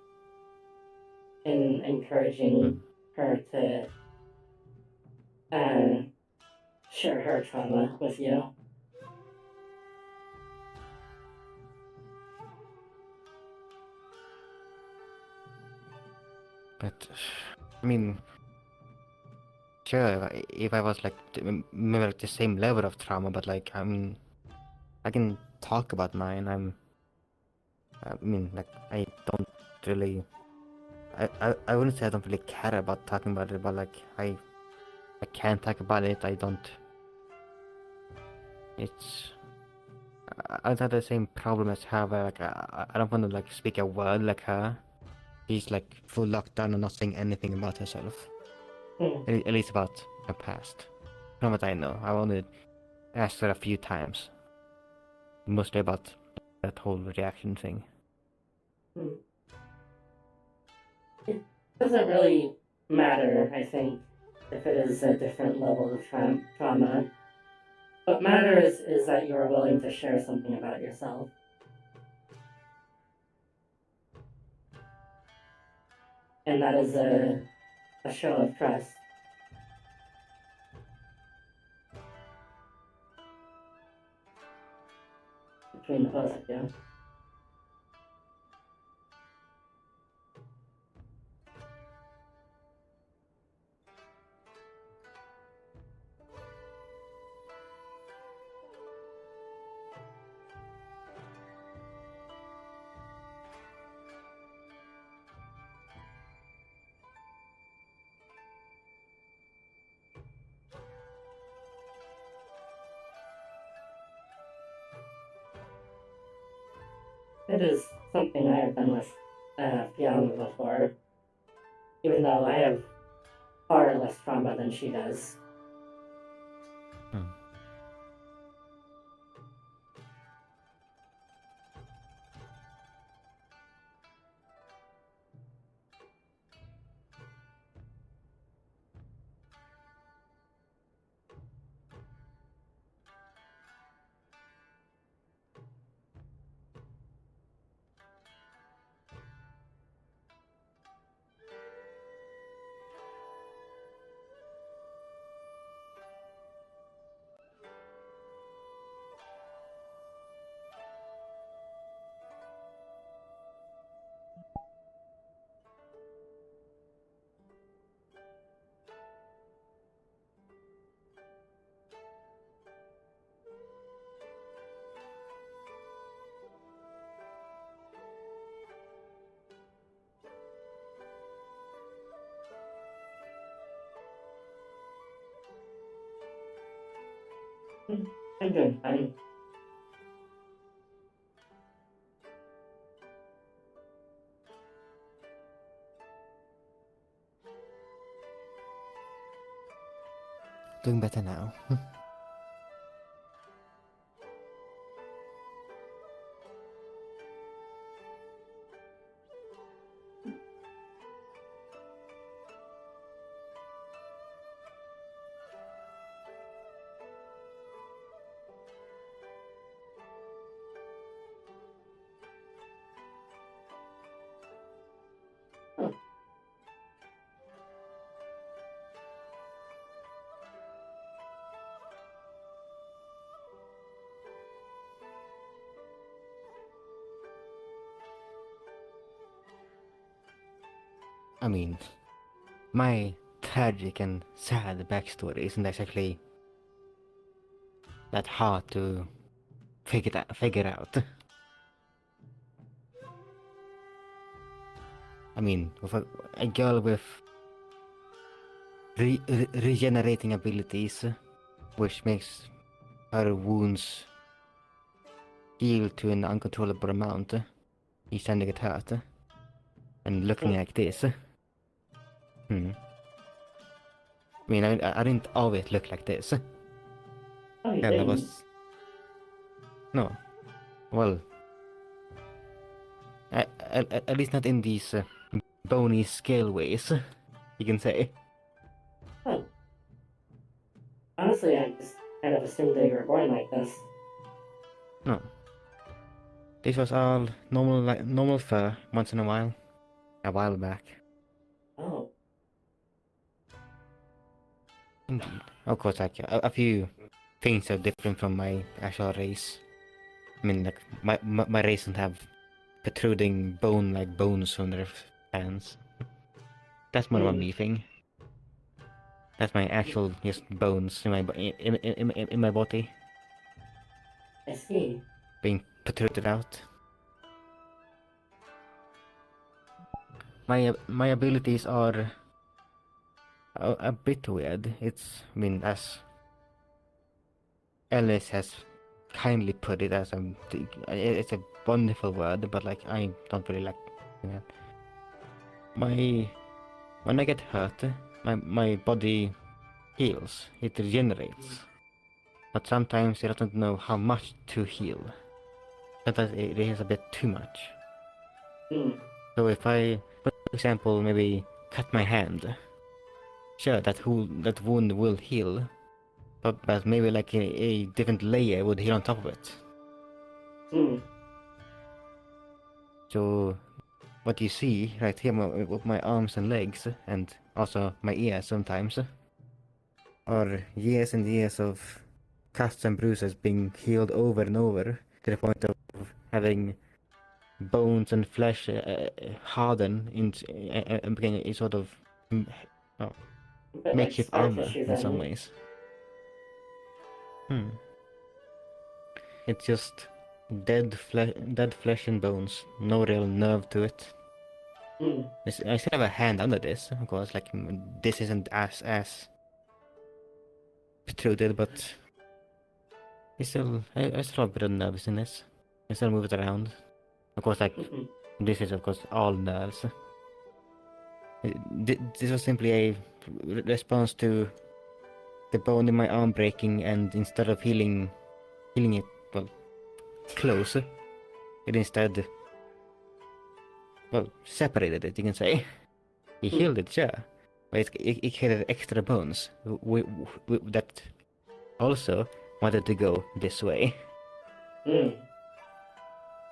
Speaker 1: in encouraging her to uh, share her trauma with you.
Speaker 2: But, I mean, sure, if I was like, maybe like the same level of trauma, but like, I mean, I can talk about mine. I mean, like, I don't really, I wouldn't say I don't really care about talking about it, but like, I can't talk about it. I don't, it's, I don't have the same problem as her, where like, I don't want to like speak a word like her. She's like full lockdown and not saying anything about herself.
Speaker 1: Mm.
Speaker 2: At least about her past. From what I know, I only asked her a few times. Mostly about that whole reaction thing.
Speaker 1: Mm. It doesn't really matter, I think, if it is a different level of trauma. What matters is that you're willing to share something about yourself. And that is a show of trust between the both of you. It is something I have done with Fiona before, even though I have far less trauma than she does. I'm doing fine.
Speaker 2: Doing better now.
Speaker 1: Oh,
Speaker 2: I mean, my tragic and sad backstory isn't exactly that hard to figure out. I mean, with a girl with regenerating abilities, which makes her wounds heal to an uncontrollable amount each time they get hurt, and looking like this. I mean, I didn't always look like this.
Speaker 1: oh, you
Speaker 2: Hell, I
Speaker 1: didn't.
Speaker 2: was... No. Well... At least not in these bony scale ways, you can say.
Speaker 1: Oh. Honestly, I just kind of assumed that you were born like this.
Speaker 2: No. This was all normal fur once in a while back.
Speaker 1: Oh.
Speaker 2: Indeed. Of course, like a few things are different from my actual race. I mean, like my race doesn't have protruding bone-like bones from their hands. That's more of a me thing. That's my actual just bones in my body
Speaker 1: I see.
Speaker 2: being protruded out. My abilities are a bit weird. I mean, as Ellis has kindly put it, it's a wonderful word, but like I don't really like that. When I get hurt, my body heals. It regenerates, but sometimes it doesn't know how much to heal. Sometimes it is a bit too much.
Speaker 1: Hmm.
Speaker 2: So if I For example, maybe cut my hand. Sure, that wound will heal, but maybe like a different layer would heal on top of it.
Speaker 1: Mm.
Speaker 2: So what you see right here with my arms and legs, and also my ears sometimes, are years and years of cuts and bruises being healed over and over to the point of having bones and flesh harden and become a sort of oh,
Speaker 1: But like
Speaker 2: makeshift
Speaker 1: scar
Speaker 2: armor
Speaker 1: tissue
Speaker 2: in some
Speaker 1: then.
Speaker 2: ways. It's just dead flesh and bones, no real nerve to it.
Speaker 1: Mm.
Speaker 2: I still have a hand under this, of course. Like this isn't as protruded, but it's still I still have a bit of nerves in this. I still move it around. Of course, like
Speaker 1: Mhm.
Speaker 2: this is of course all nerves. This was simply a response to the bone in my arm breaking, and instead of healing it well close, it instead well separated it. You can say he healed it, sure, but it had extra bones that also wanted to go this way.
Speaker 1: Mm.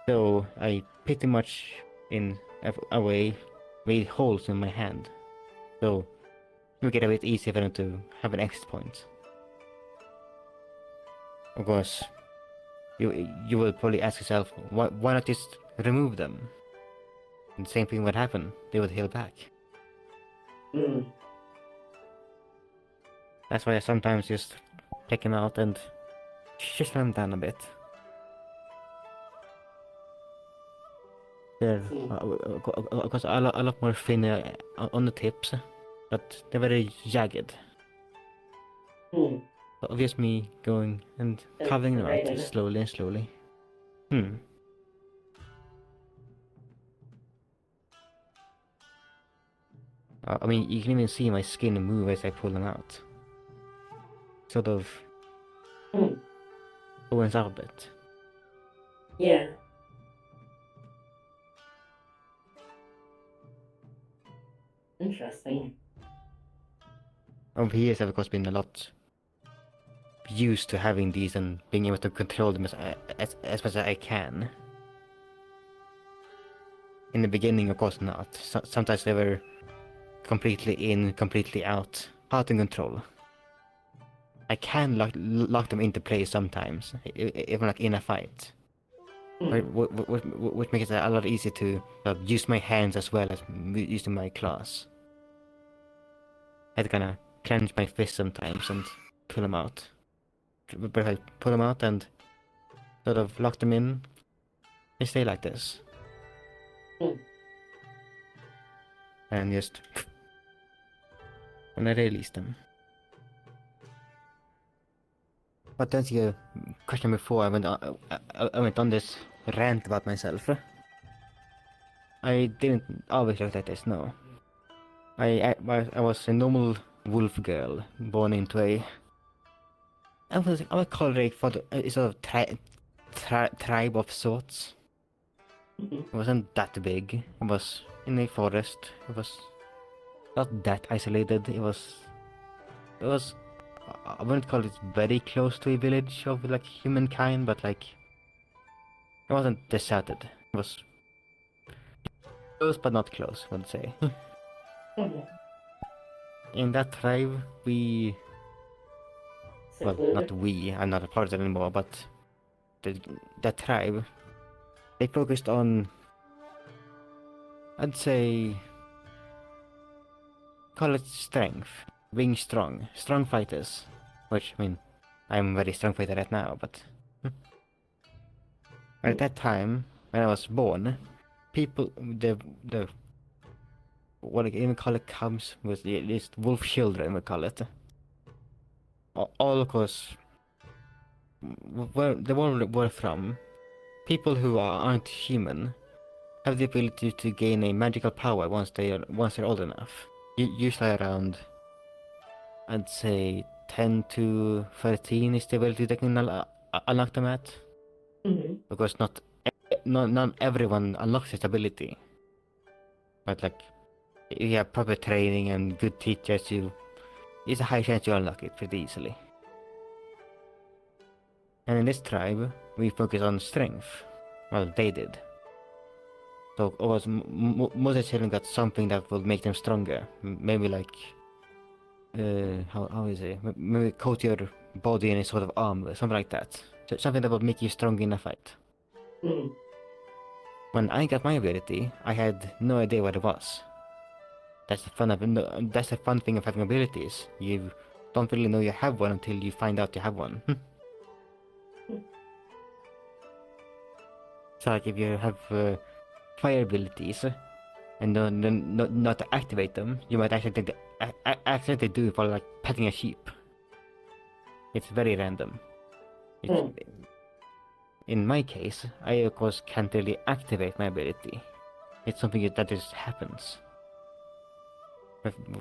Speaker 2: So I pretty much in a way made holes in my hand. So it make it a bit easier for them to have an exit point. Of course, you will probably ask yourself, why not just remove them? And the same thing would happen. They would heal back.
Speaker 1: Mm.
Speaker 2: That's why I sometimes just take them out and just them down a bit. They're of course a lot more thinner on the tips, but they're very jagged.
Speaker 1: Mm.
Speaker 2: Obvious me going and
Speaker 1: That's
Speaker 2: carving them out
Speaker 1: serrated.
Speaker 2: slowly and slowly. I mean, you can even see my skin move as I pull them out. Sort of
Speaker 1: Mm.
Speaker 2: opens up a bit.
Speaker 1: Yeah. Interesting.
Speaker 2: Over the years, I've of course been a lot used to having these and being able to control them as much as I can. In the beginning, of course not. Sometimes they were completely in, completely out. Hard to control. I can lock them into place sometimes, even like in a fight.
Speaker 1: Mm.
Speaker 2: Which makes it a lot easier to use my hands as well as using my claws. I had to kind of clench my fist sometimes and pull them out. But if I pull them out and sort of lock them in, they stay like this.
Speaker 1: Mm.
Speaker 2: And just when I release them. But that's your question before I went on this rant about myself. I didn't always look like this, no. I was a normal wolf girl born into I would call it a sort of tribe of sorts.
Speaker 1: Mhm.
Speaker 2: It wasn't that big. It was in a forest. It was not that isolated. It was I wouldn't call it very close to a village of like humankind, but like it wasn't deserted. It was close but not close, I would say.
Speaker 1: Mhm.
Speaker 2: In that tribe, well, not
Speaker 1: Secluded.
Speaker 2: we, I'm not a part of it anymore, but that tribe, they focused on, I'd say, call it strength, being strong fighters, which, I mean, I'm a very strong fighter right now, but at that time, when I was born, people, the what I even call it cubs, was at least wolf children, we call it, all of course, where the world we're from, people who aren't human have the ability to gain a magical power once they're old enough. Usually around, I'd say 10 to 13 is the ability they can unlock them at.
Speaker 1: Mm-hmm.
Speaker 2: Because not everyone unlocks this ability. But like you have proper training and good teachers, it's a high chance you unlock it pretty easily. And in this tribe, we focus on strength. Well, they did. So, of course, most of the children got something that will make them stronger. Maybe like, how is it? Maybe coat your body in a sort of armor, something like that. So something that will make you strong in a fight.
Speaker 1: Mm.
Speaker 2: When I got my ability, I had no idea what it was. That's the fun thing of having abilities. You don't really know you have one until you find out you have one. So like if you have fire abilities and not to activate them, you might accidentally do it for like petting a sheep. It's very random. In my case, I of course can't really activate my ability. It's something that just happens.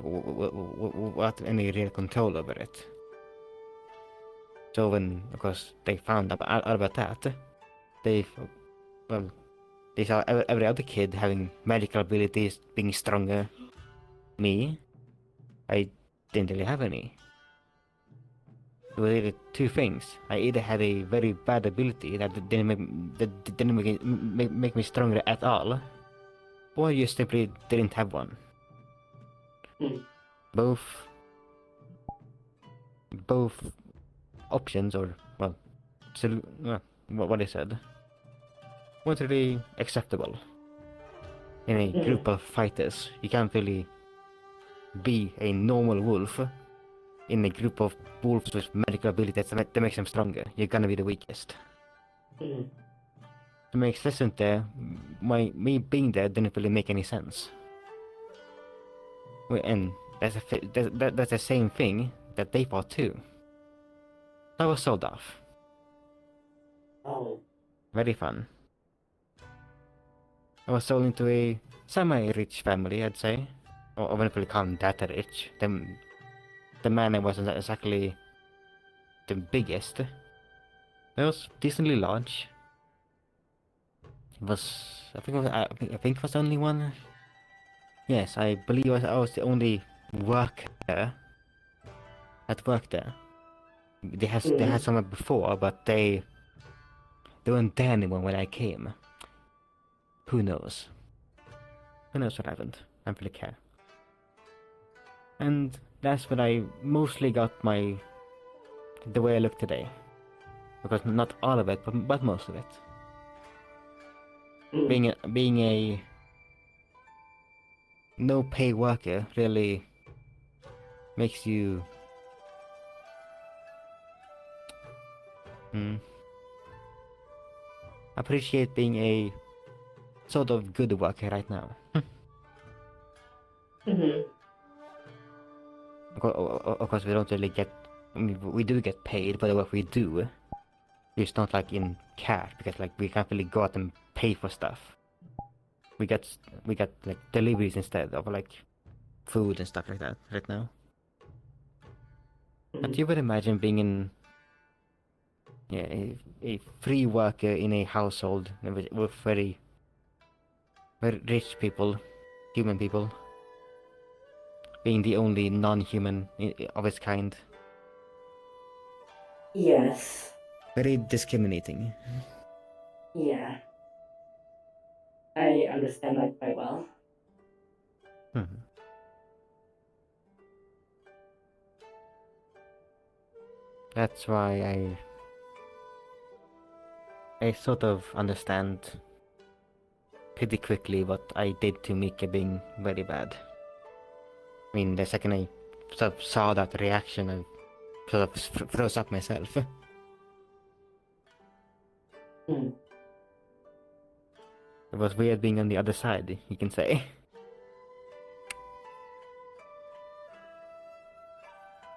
Speaker 2: Without any real control over it. So when, of course, they found out about that, they saw every other kid having magical abilities, being stronger. Me, I didn't really have any. There were either two things. I either had a very bad ability that didn't make me stronger at all, or you simply didn't have one. Both options, or well, what I said, weren't really acceptable. In a group of fighters, you can't really be a normal wolf in a group of wolves with magical abilities that makes them stronger. You're gonna be the weakest. To make sense there, me being there didn't really make any sense. And that's the same thing that they thought too. I was sold off.
Speaker 1: Oh.
Speaker 2: Very fun. I was sold into a semi-rich family, I'd say. Or I wouldn't really call them that rich. The man wasn't exactly the biggest. It was decently large. It was, I think it was the only one. Yes, I believe I was the only worker that worked there. They had someone before, but they weren't there anymore when I came. Who knows? Who knows what happened? I don't really care. And that's when I mostly got the way I look today. Because not all of it, but most of it. Being a no pay worker really makes you appreciate being a sort of good worker right now. Of course, we don't really get. I mean, we do get paid, but what we do, it's not like in cash because like we can't really go out and pay for stuff. We get like deliveries instead of like food and stuff like that right now. But you would imagine being in a free worker in a household with very rich people, human people, being the only non-human of its kind.
Speaker 1: Yes.
Speaker 2: Very discriminating.
Speaker 1: Yeah. I understand that quite well.
Speaker 2: That's why I sort of understand pretty quickly what I did to Mika being very bad. I mean, the second I sort of saw that reaction, I sort of froze up myself. It was weird being on the other side, you can say.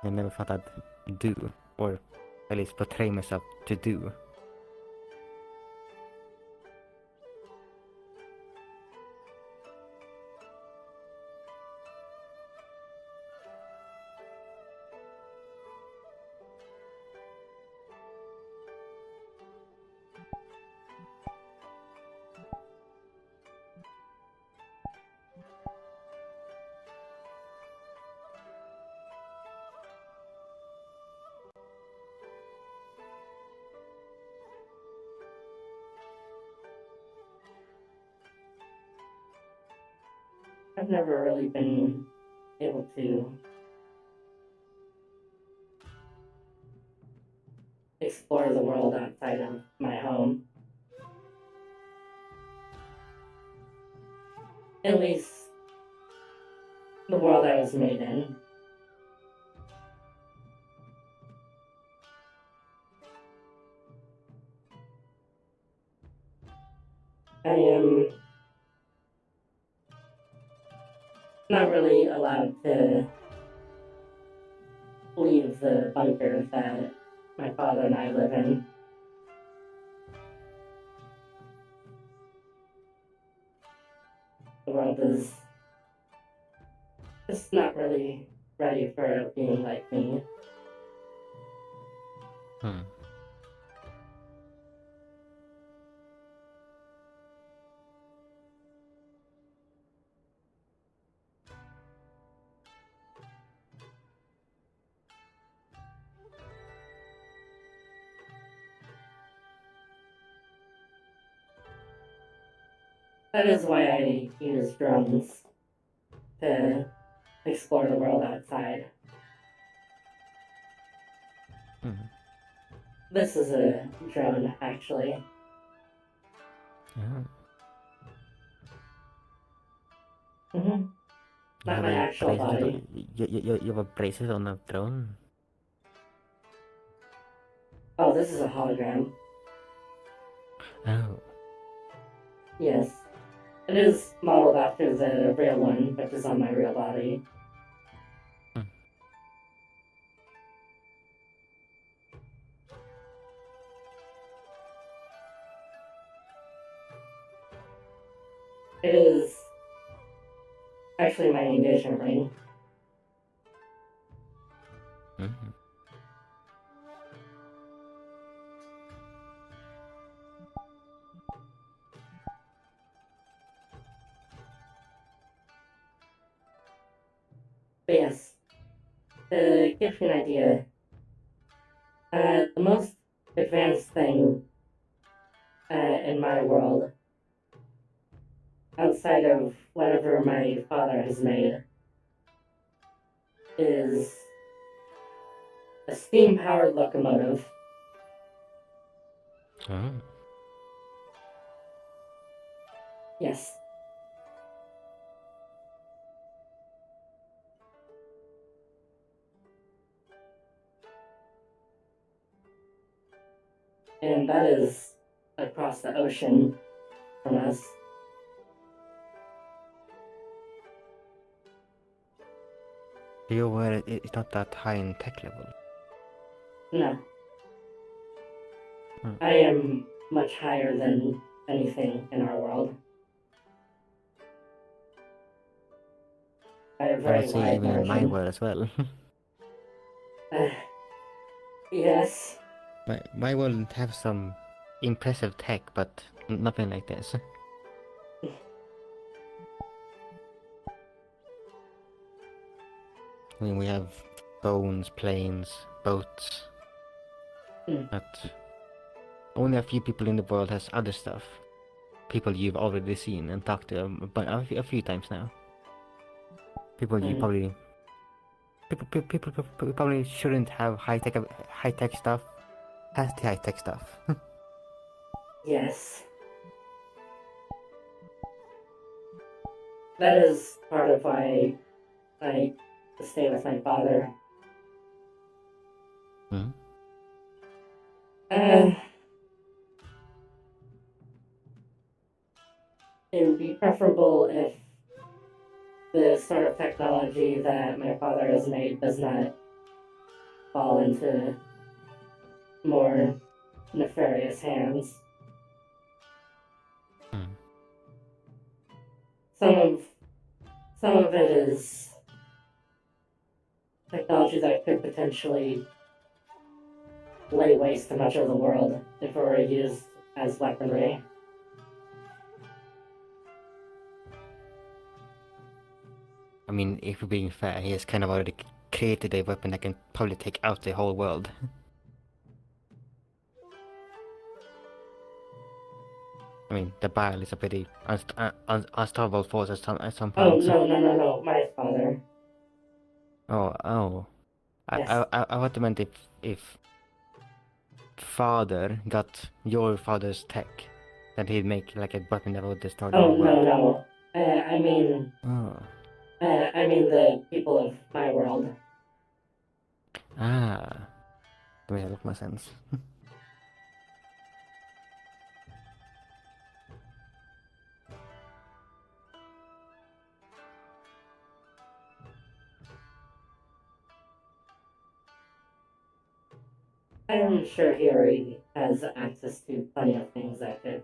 Speaker 2: I never thought I'd do, or at least portray myself to do.
Speaker 1: I've never really been able to explore the world outside of my home. At least the world I was made in. I am not really allowed to leave the bunker that my father and I live in. The world is just not really ready for being like me.
Speaker 2: Hmm.
Speaker 1: That is why I use drones to explore the world outside.
Speaker 2: Hmm.
Speaker 1: This is a drone, actually.
Speaker 2: Yeah.
Speaker 1: Mm-hmm.
Speaker 2: You
Speaker 1: Not
Speaker 2: have
Speaker 1: my
Speaker 2: a
Speaker 1: actual
Speaker 2: bracelet.
Speaker 1: body.
Speaker 2: You have a bracelet on a drone.
Speaker 1: Oh, this is a hologram.
Speaker 2: Oh.
Speaker 1: Yes. It is modeled after the real one, which is on my real body.
Speaker 2: Hmm.
Speaker 1: It is actually my engagement ring.
Speaker 2: Mm-hmm.
Speaker 1: But yes, to give you an idea, the most advanced thing in my world, outside of whatever my father has made, is a steam-powered locomotive.
Speaker 2: Oh.
Speaker 1: Yes. And that is across the ocean from us.
Speaker 2: You're aware it's not that high in tech level.
Speaker 1: No.
Speaker 2: Hmm.
Speaker 1: I am much higher than anything in our world. I have
Speaker 2: I would
Speaker 1: very
Speaker 2: say
Speaker 1: wide
Speaker 2: even in my
Speaker 1: margin.
Speaker 2: world as well.
Speaker 1: Yes.
Speaker 2: My world have some impressive tech, but nothing like this. I mean, we have phones, planes, boats, but only a few people in the world has other stuff. People you've already seen and talked to a few times now. People you probably people probably shouldn't have high tech stuff. Has the high tech stuff.
Speaker 1: Yes. That is part of why I stay with my father.
Speaker 2: Hmm?
Speaker 1: It would be preferable if the sort of technology that my father has made does not fall into more nefarious hands.
Speaker 2: Hmm.
Speaker 1: Some of it is technology that could potentially lay waste to much of the world if it were used as weaponry.
Speaker 2: I mean, if we're being fair, he has kind of already created a weapon that can probably take out the whole world. I mean, the bile is a pretty unstoppable force at some
Speaker 1: Oh,
Speaker 2: points.
Speaker 1: no, my father.
Speaker 2: Oh.
Speaker 1: Yes.
Speaker 2: I would have meant if father got your father's tech, then he'd make like a weapon that would destroy the
Speaker 1: Oh,
Speaker 2: whole world.
Speaker 1: no. I mean,
Speaker 2: Oh.
Speaker 1: the people of my world.
Speaker 2: Ah. That makes a lot more sense.
Speaker 1: I'm sure he already has access to plenty of things that could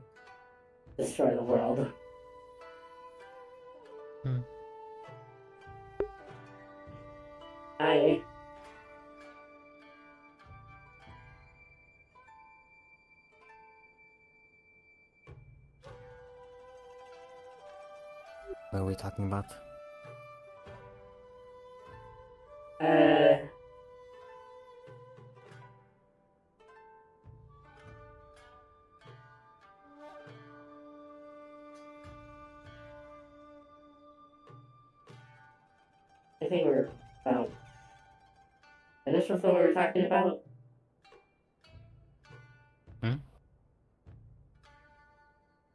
Speaker 1: destroy the world.
Speaker 2: Hmm.
Speaker 1: I
Speaker 2: What are we talking about?
Speaker 1: uh I think we're about finished with what we were talking about.
Speaker 2: Hmm?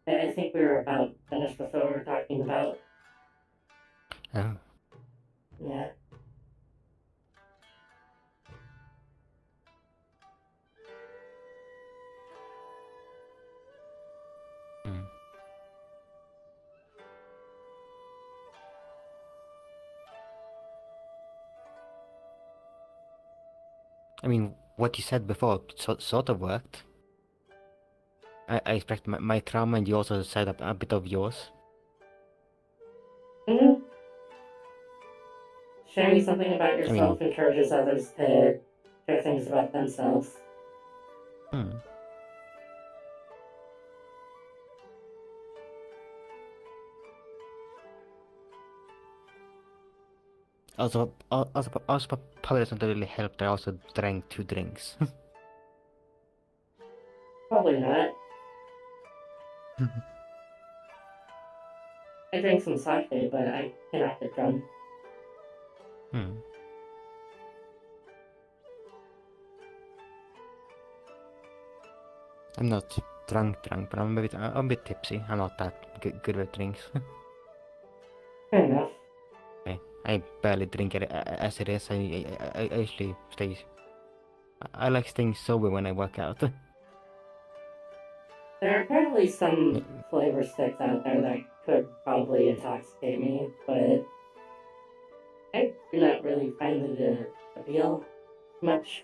Speaker 1: I think we were about finished with what we were talking about.
Speaker 2: Oh.
Speaker 1: Yeah.
Speaker 2: Hmm. I mean, what you said before sort of worked. I expect my trauma, and you also said a bit of yours.
Speaker 1: Mm-hmm. Sharing something about
Speaker 2: I mean,
Speaker 1: yourself encourages others to share things about themselves.
Speaker 2: hmm. Also, probably doesn't really help that I also drank 2 drinks.
Speaker 1: Probably not. I drank some sake, but I cannot get drunk.
Speaker 2: Hmm. I'm not drunk, but I'm a bit tipsy. I'm not that good with drinks.
Speaker 1: Fair enough.
Speaker 2: I barely drink it as it is. I usually stay. I like staying sober when I work out.
Speaker 1: There are apparently some flavor sticks out there that could probably intoxicate me, but I do not really find it to appeal much.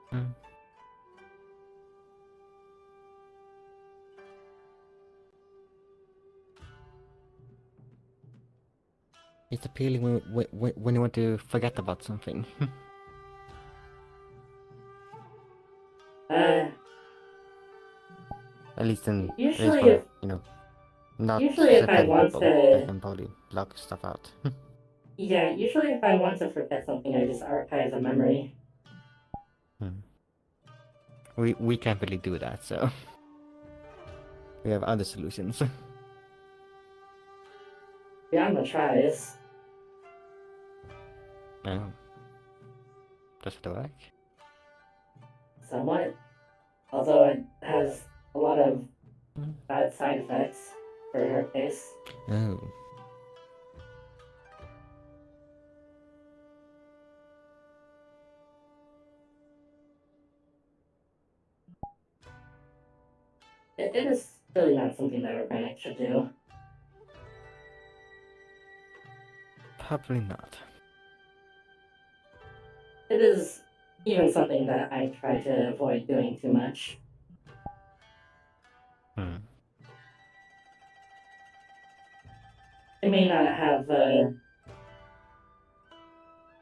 Speaker 2: Hmm. It's appealing when you want to forget about something.
Speaker 1: Uh,
Speaker 2: At least
Speaker 1: usually
Speaker 2: for
Speaker 1: if
Speaker 2: not
Speaker 1: usually if I
Speaker 2: sympathetic
Speaker 1: want
Speaker 2: people. They
Speaker 1: to,
Speaker 2: can probably block stuff out.
Speaker 1: yeah, usually if I want to forget something, I just archive the memory.
Speaker 2: Hmm. We can't really do that, so we have other solutions.
Speaker 1: Beyond the tries,
Speaker 2: No, does it work?
Speaker 1: somewhat, although it has a lot of
Speaker 2: Hmm.
Speaker 1: bad side effects for her case.
Speaker 2: Oh.
Speaker 1: It is really not something that organic should do.
Speaker 2: Probably not.
Speaker 1: It is even something that I try to avoid doing too much.
Speaker 2: Hmm.
Speaker 1: It may not have a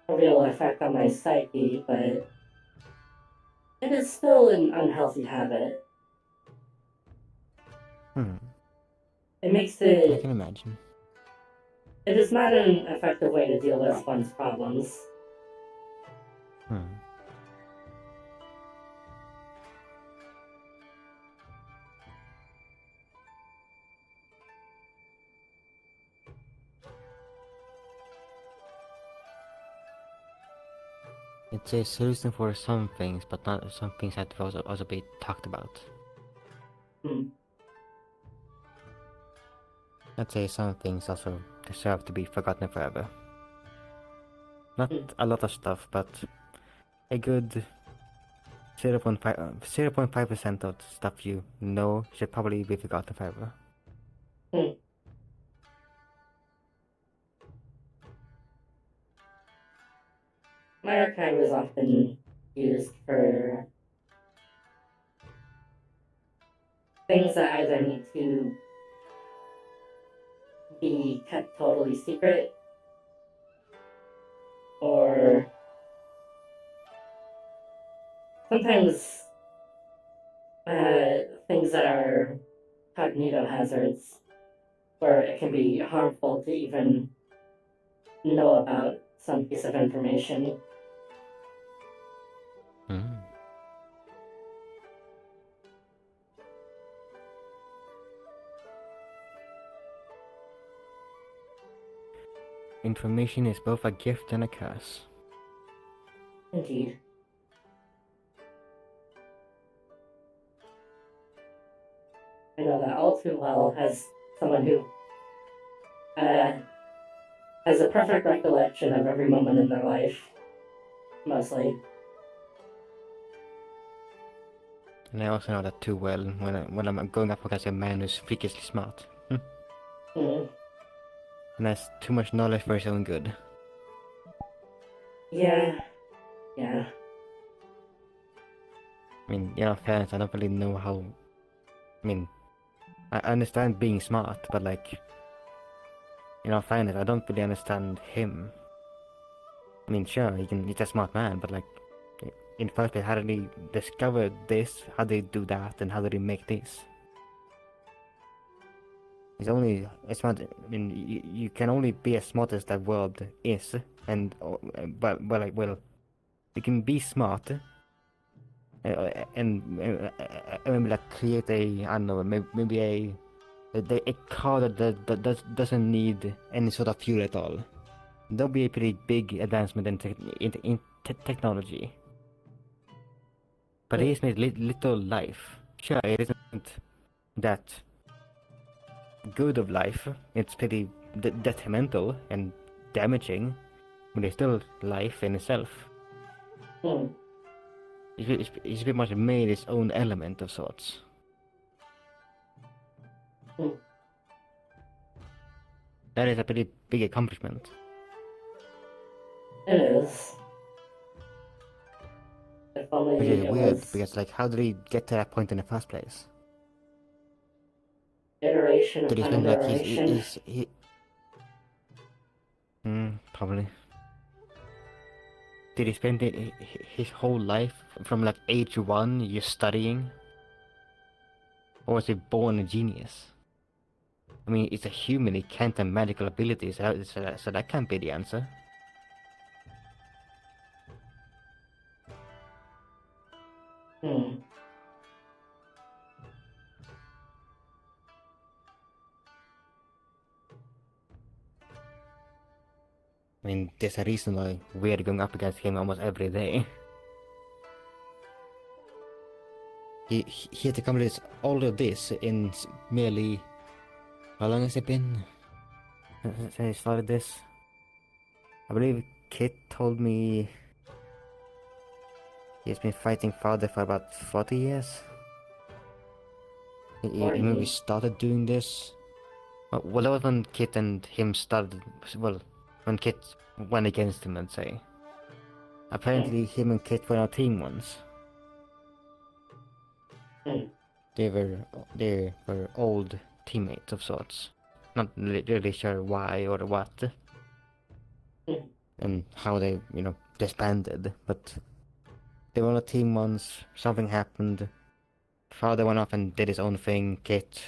Speaker 1: real effect on my psyche, but it is still an unhealthy habit.
Speaker 2: Hmm.
Speaker 1: It makes
Speaker 2: I
Speaker 1: it.
Speaker 2: can imagine.
Speaker 1: It is not an effective way to deal with one's problems.
Speaker 2: Hmm. It's a solution for some things, but not some things have to also be talked about.
Speaker 1: Hmm.
Speaker 2: I'd say some things also deserve to be forgotten forever. Not
Speaker 1: Hmm.
Speaker 2: a lot of stuff, but a good 0.5% of stuff you know should probably be forgotten forever.
Speaker 1: Hmm. My archive is often used for things that either need to be kept totally secret or sometimes things that are cognito hazards where it can be harmful to even know about some piece of information.
Speaker 2: Mm. Information is both a gift and a curse.
Speaker 1: Indeed. I know that all too well as someone who has a perfect recollection of every moment in their life, mostly.
Speaker 2: And I also know that too well when I'm going up against a man who's freakishly smart.
Speaker 1: Mm.
Speaker 2: And has too much knowledge for his own good.
Speaker 1: Yeah.
Speaker 2: I mean, fairness, I don't really know how. I mean, I understand being smart, but like, fairness, I don't really understand him. I mean, sure, he's a smart man, but like, in the first place, how did he discover this? How did he do that? And how did he make this? He's only as smart. I mean, you can only be as smart as that world is, and well, you can be smart, and maybe like create a, I don't know, maybe a car doesn't need any sort of fuel at all. That'll be a pretty big advancement in technology. But he's made little life. Sure, it isn't that good of life. It's pretty detrimental and damaging, but it's still life in itself.
Speaker 1: Mm.
Speaker 2: He's pretty much made his own element of sorts.
Speaker 1: Mm.
Speaker 2: That is a pretty big accomplishment.
Speaker 1: It is. If only
Speaker 2: Which is
Speaker 1: it
Speaker 2: weird,
Speaker 1: was
Speaker 2: because like, how did he get to that point in the first place?
Speaker 1: iteration
Speaker 2: Did he
Speaker 1: upon
Speaker 2: spend like
Speaker 1: iteration.
Speaker 2: probably. Did he spend his whole life from like age 1 just studying? Or was he born a genius? I mean, it's a human, he can't have magical abilities, so that can't be the answer.
Speaker 1: Hmm.
Speaker 2: I mean, there's a reason why we're going up against him almost every day. He had to accomplish all of this in merely... How long has it been since he started this? I believe Kit told me he's been fighting father for about 40 years. He maybe
Speaker 1: 40.
Speaker 2: started doing this. Well, that was when Kit and him started. Well, when Kit went against him, I'd say. Apparently, him and Kit were on a team once.
Speaker 1: Hmm.
Speaker 2: They were old teammates of sorts. Not really sure why or what,
Speaker 1: Hmm.
Speaker 2: and how they, disbanded. But they were on a team once. Something happened. Father went off and did his own thing. Kit,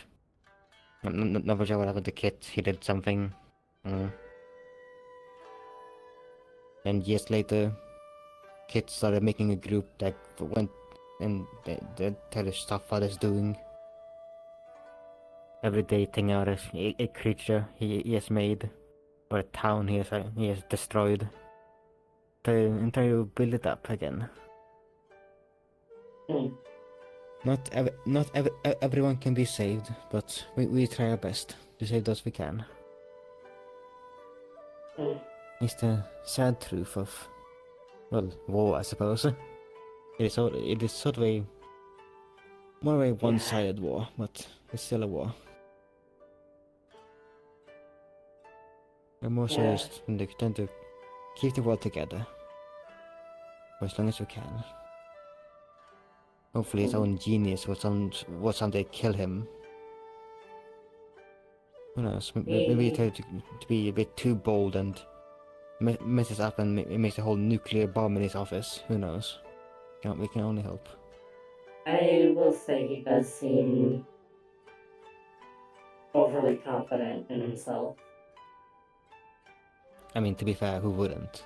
Speaker 2: not for sure what happened to Kit. He did something. Uh, and years later, Kit started making a group that went and they tell us stuff father's doing. Every day thing out as a creature he has made, or a town he has destroyed. and try to build it up again.
Speaker 1: Mm.
Speaker 2: Not everyone can be saved, but we try our best to save those we can.
Speaker 1: Mm.
Speaker 2: It's the sad truth of, well, war, I suppose. It is sort of a more of a one-sided war, but it's still a war. We're more so
Speaker 1: Yeah.
Speaker 2: just trying to keep the world together for as long as we can. Hopefully his own genius will someday kill him. Who knows? Maybe he tried to be a bit too bold and messes up and makes a whole nuclear bomb in his office. Who knows? We can only hope.
Speaker 1: I will say he does seem overly confident in himself.
Speaker 2: I mean, to be fair, who wouldn't?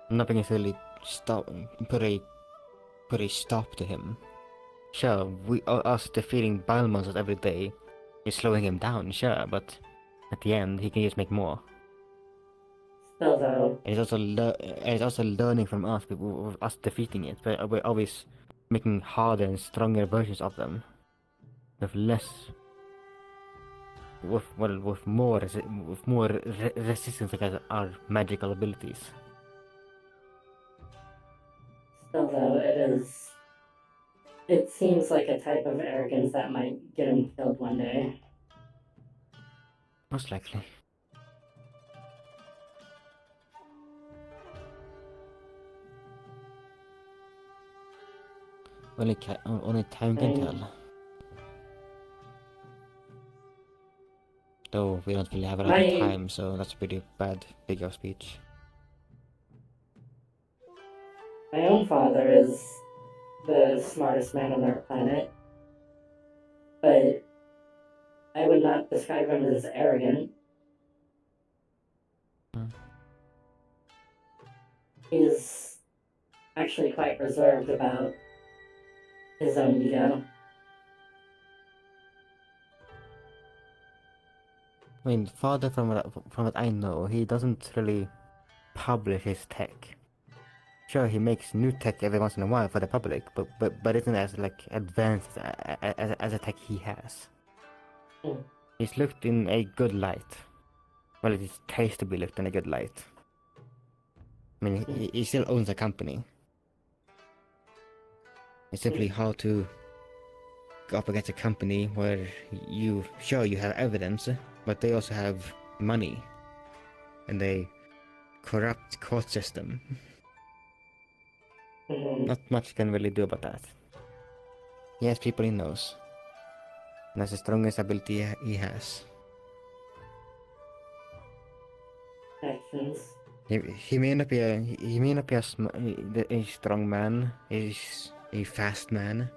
Speaker 2: Nothing has really put a stop to him. Sure, us defeating bile monsters every day is slowing him down, sure, but at the end he can just make more.
Speaker 1: Still, though,
Speaker 2: And he's also learning from us, with us defeating it, but we're always making harder and stronger versions of them, with more resistance against our magical abilities.
Speaker 1: it seems like a type of arrogance that might get him killed one day.
Speaker 2: Most likely. Only time can tell. Though we don't really have a lot of time, so that's a pretty bad figure of speech.
Speaker 1: My own father is the smartest man on our planet, but I would not describe him as arrogant. He's actually quite reserved about his own ego.
Speaker 2: I mean, father, from what I know, he doesn't really publish his tech. Sure, he makes new tech every once in a while for the public, but isn't as like advanced as a tech he has.
Speaker 1: Mm.
Speaker 2: He's looked in a good light. Well, it is tastes to be looked in a good light. I mean, he still owns a company. It's simply hard to go up against a company where you have evidence, but they also have money and a corrupt court system. Not much can really do about that. He has people he knows, and that's the strongest ability he has.
Speaker 1: Actions.
Speaker 2: He may not be a strong man. He's a fast man.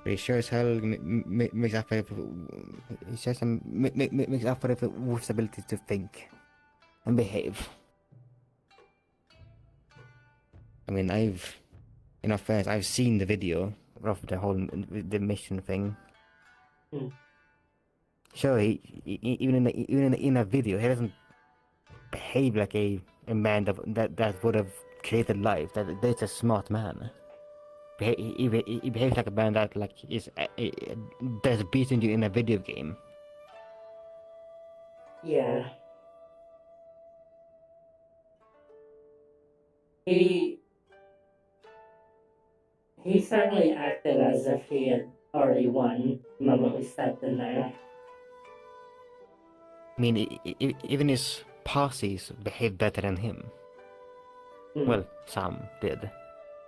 Speaker 2: But he sure as hell makes up for it. He sure as hell makes up for it with his ability to think and behave. I mean, in all fairness, I've seen the video of the mission thing. Sure, even in a video, he doesn't behave like a man that would have created life. That's a smart man. He behaves like a man that that's beating you in a video game.
Speaker 1: Yeah. He certainly acted as if he had already won the moment we stepped in there.
Speaker 2: I mean, even his posses behaved better than him. Well, some did.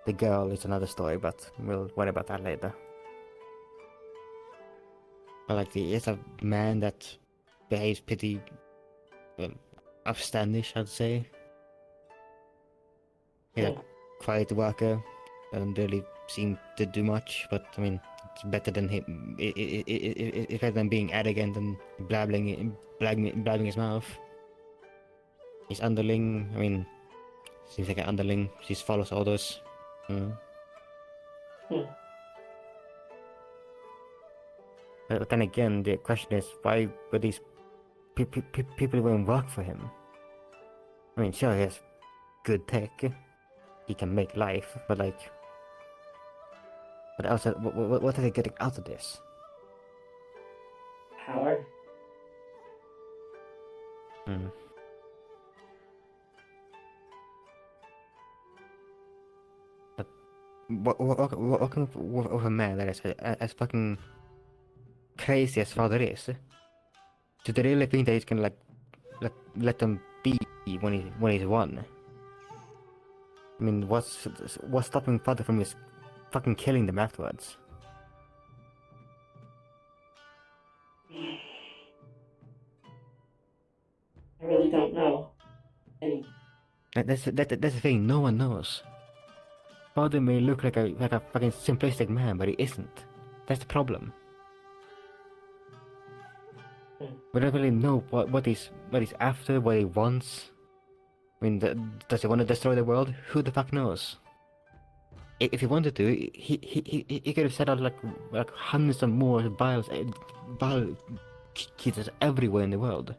Speaker 2: The girl is another story, but we'll worry about that later. But he's a man that behaves pretty upstandish, I'd say. He's a quiet worker, doesn't really seem to do much, but I mean, it's better than him. It's better than being arrogant and blabbing his mouth. His underling, I mean, seems like an underling. She follows orders. But then again, the question is, why would these people even work for him? I mean, sure, he has good tech, he can make life, but like, but also, what are they getting out of this?
Speaker 1: Power.
Speaker 2: Hmm. But what kind of a man that is as fucking crazy as father is? Do they really think that he's gonna like let them be when he's one? I mean, what's stopping father from just fucking killing them afterwards?
Speaker 1: I really don't know. And
Speaker 2: That's the thing. No one knows. Father may look like a fucking simplistic man, but he isn't. That's the problem. We don't really know what he's after, what he wants. I mean, does he want to destroy the world? Who the fuck knows? If he wanted to, he could have set out like hundreds of more bile cheaters everywhere in the world,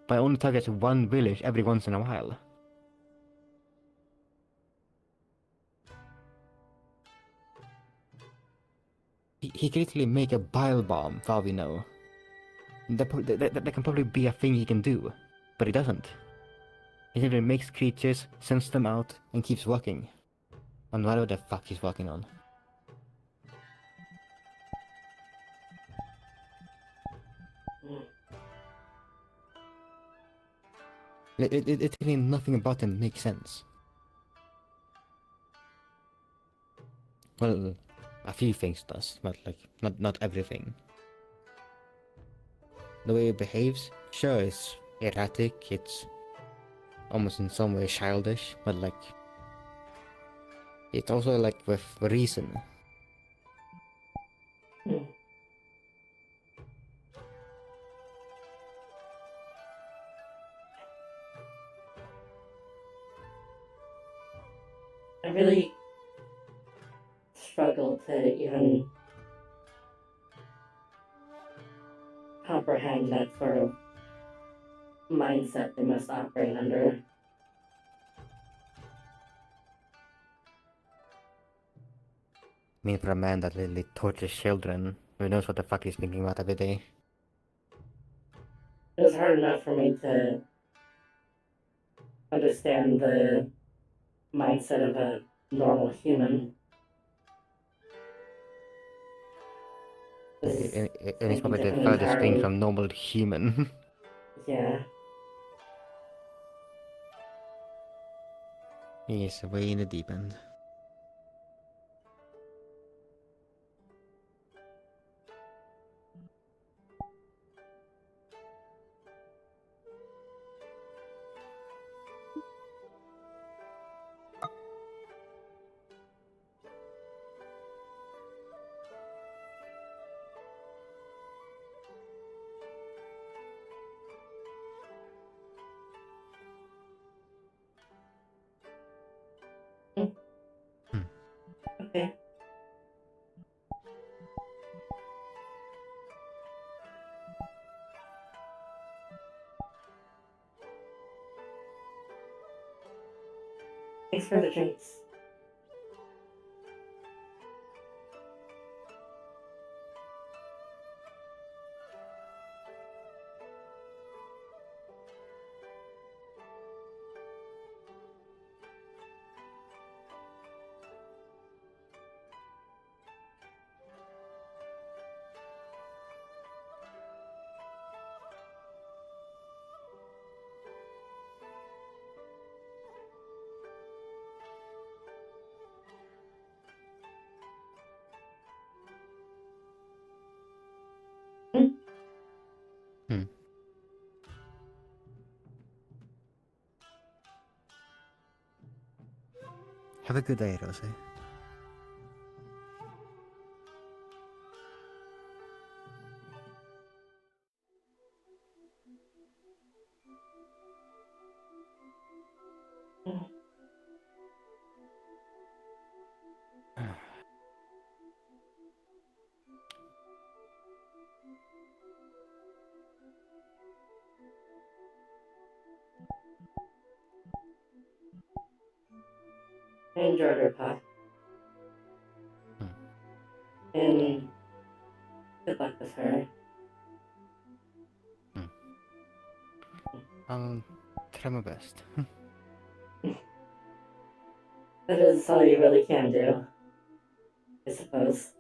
Speaker 2: but only targets one village every once in a while. He could literally make a bile bomb, for all we know. That can probably be a thing he can do, but he doesn't. He simply makes creatures, sends them out, and keeps working on whatever the fuck he's working on. Literally nothing about him makes sense. Well, a few things does, but like not everything. The way he behaves, sure, it's erratic, it's almost in some way childish, but like it's also like with reason.
Speaker 1: I really struggle to even comprehend that sort of mindset they must operate under.
Speaker 2: I mean, for a man that literally tortures children, who knows what the fuck he's thinking about every day.
Speaker 1: It was hard enough for me to understand the mindset of a normal human.
Speaker 2: And he's
Speaker 1: Something
Speaker 2: probably the
Speaker 1: different
Speaker 2: furthest thing
Speaker 1: entirely.
Speaker 2: from normal human.
Speaker 1: Yeah.
Speaker 2: He is way in the deep end.
Speaker 1: Okay. Thanks for the drinks.
Speaker 2: Have a good day, Rose.
Speaker 1: I enjoyed her pop.
Speaker 2: Hmm.
Speaker 1: And good luck with her.
Speaker 2: I'll try my best.
Speaker 1: That is all you really can do, I suppose.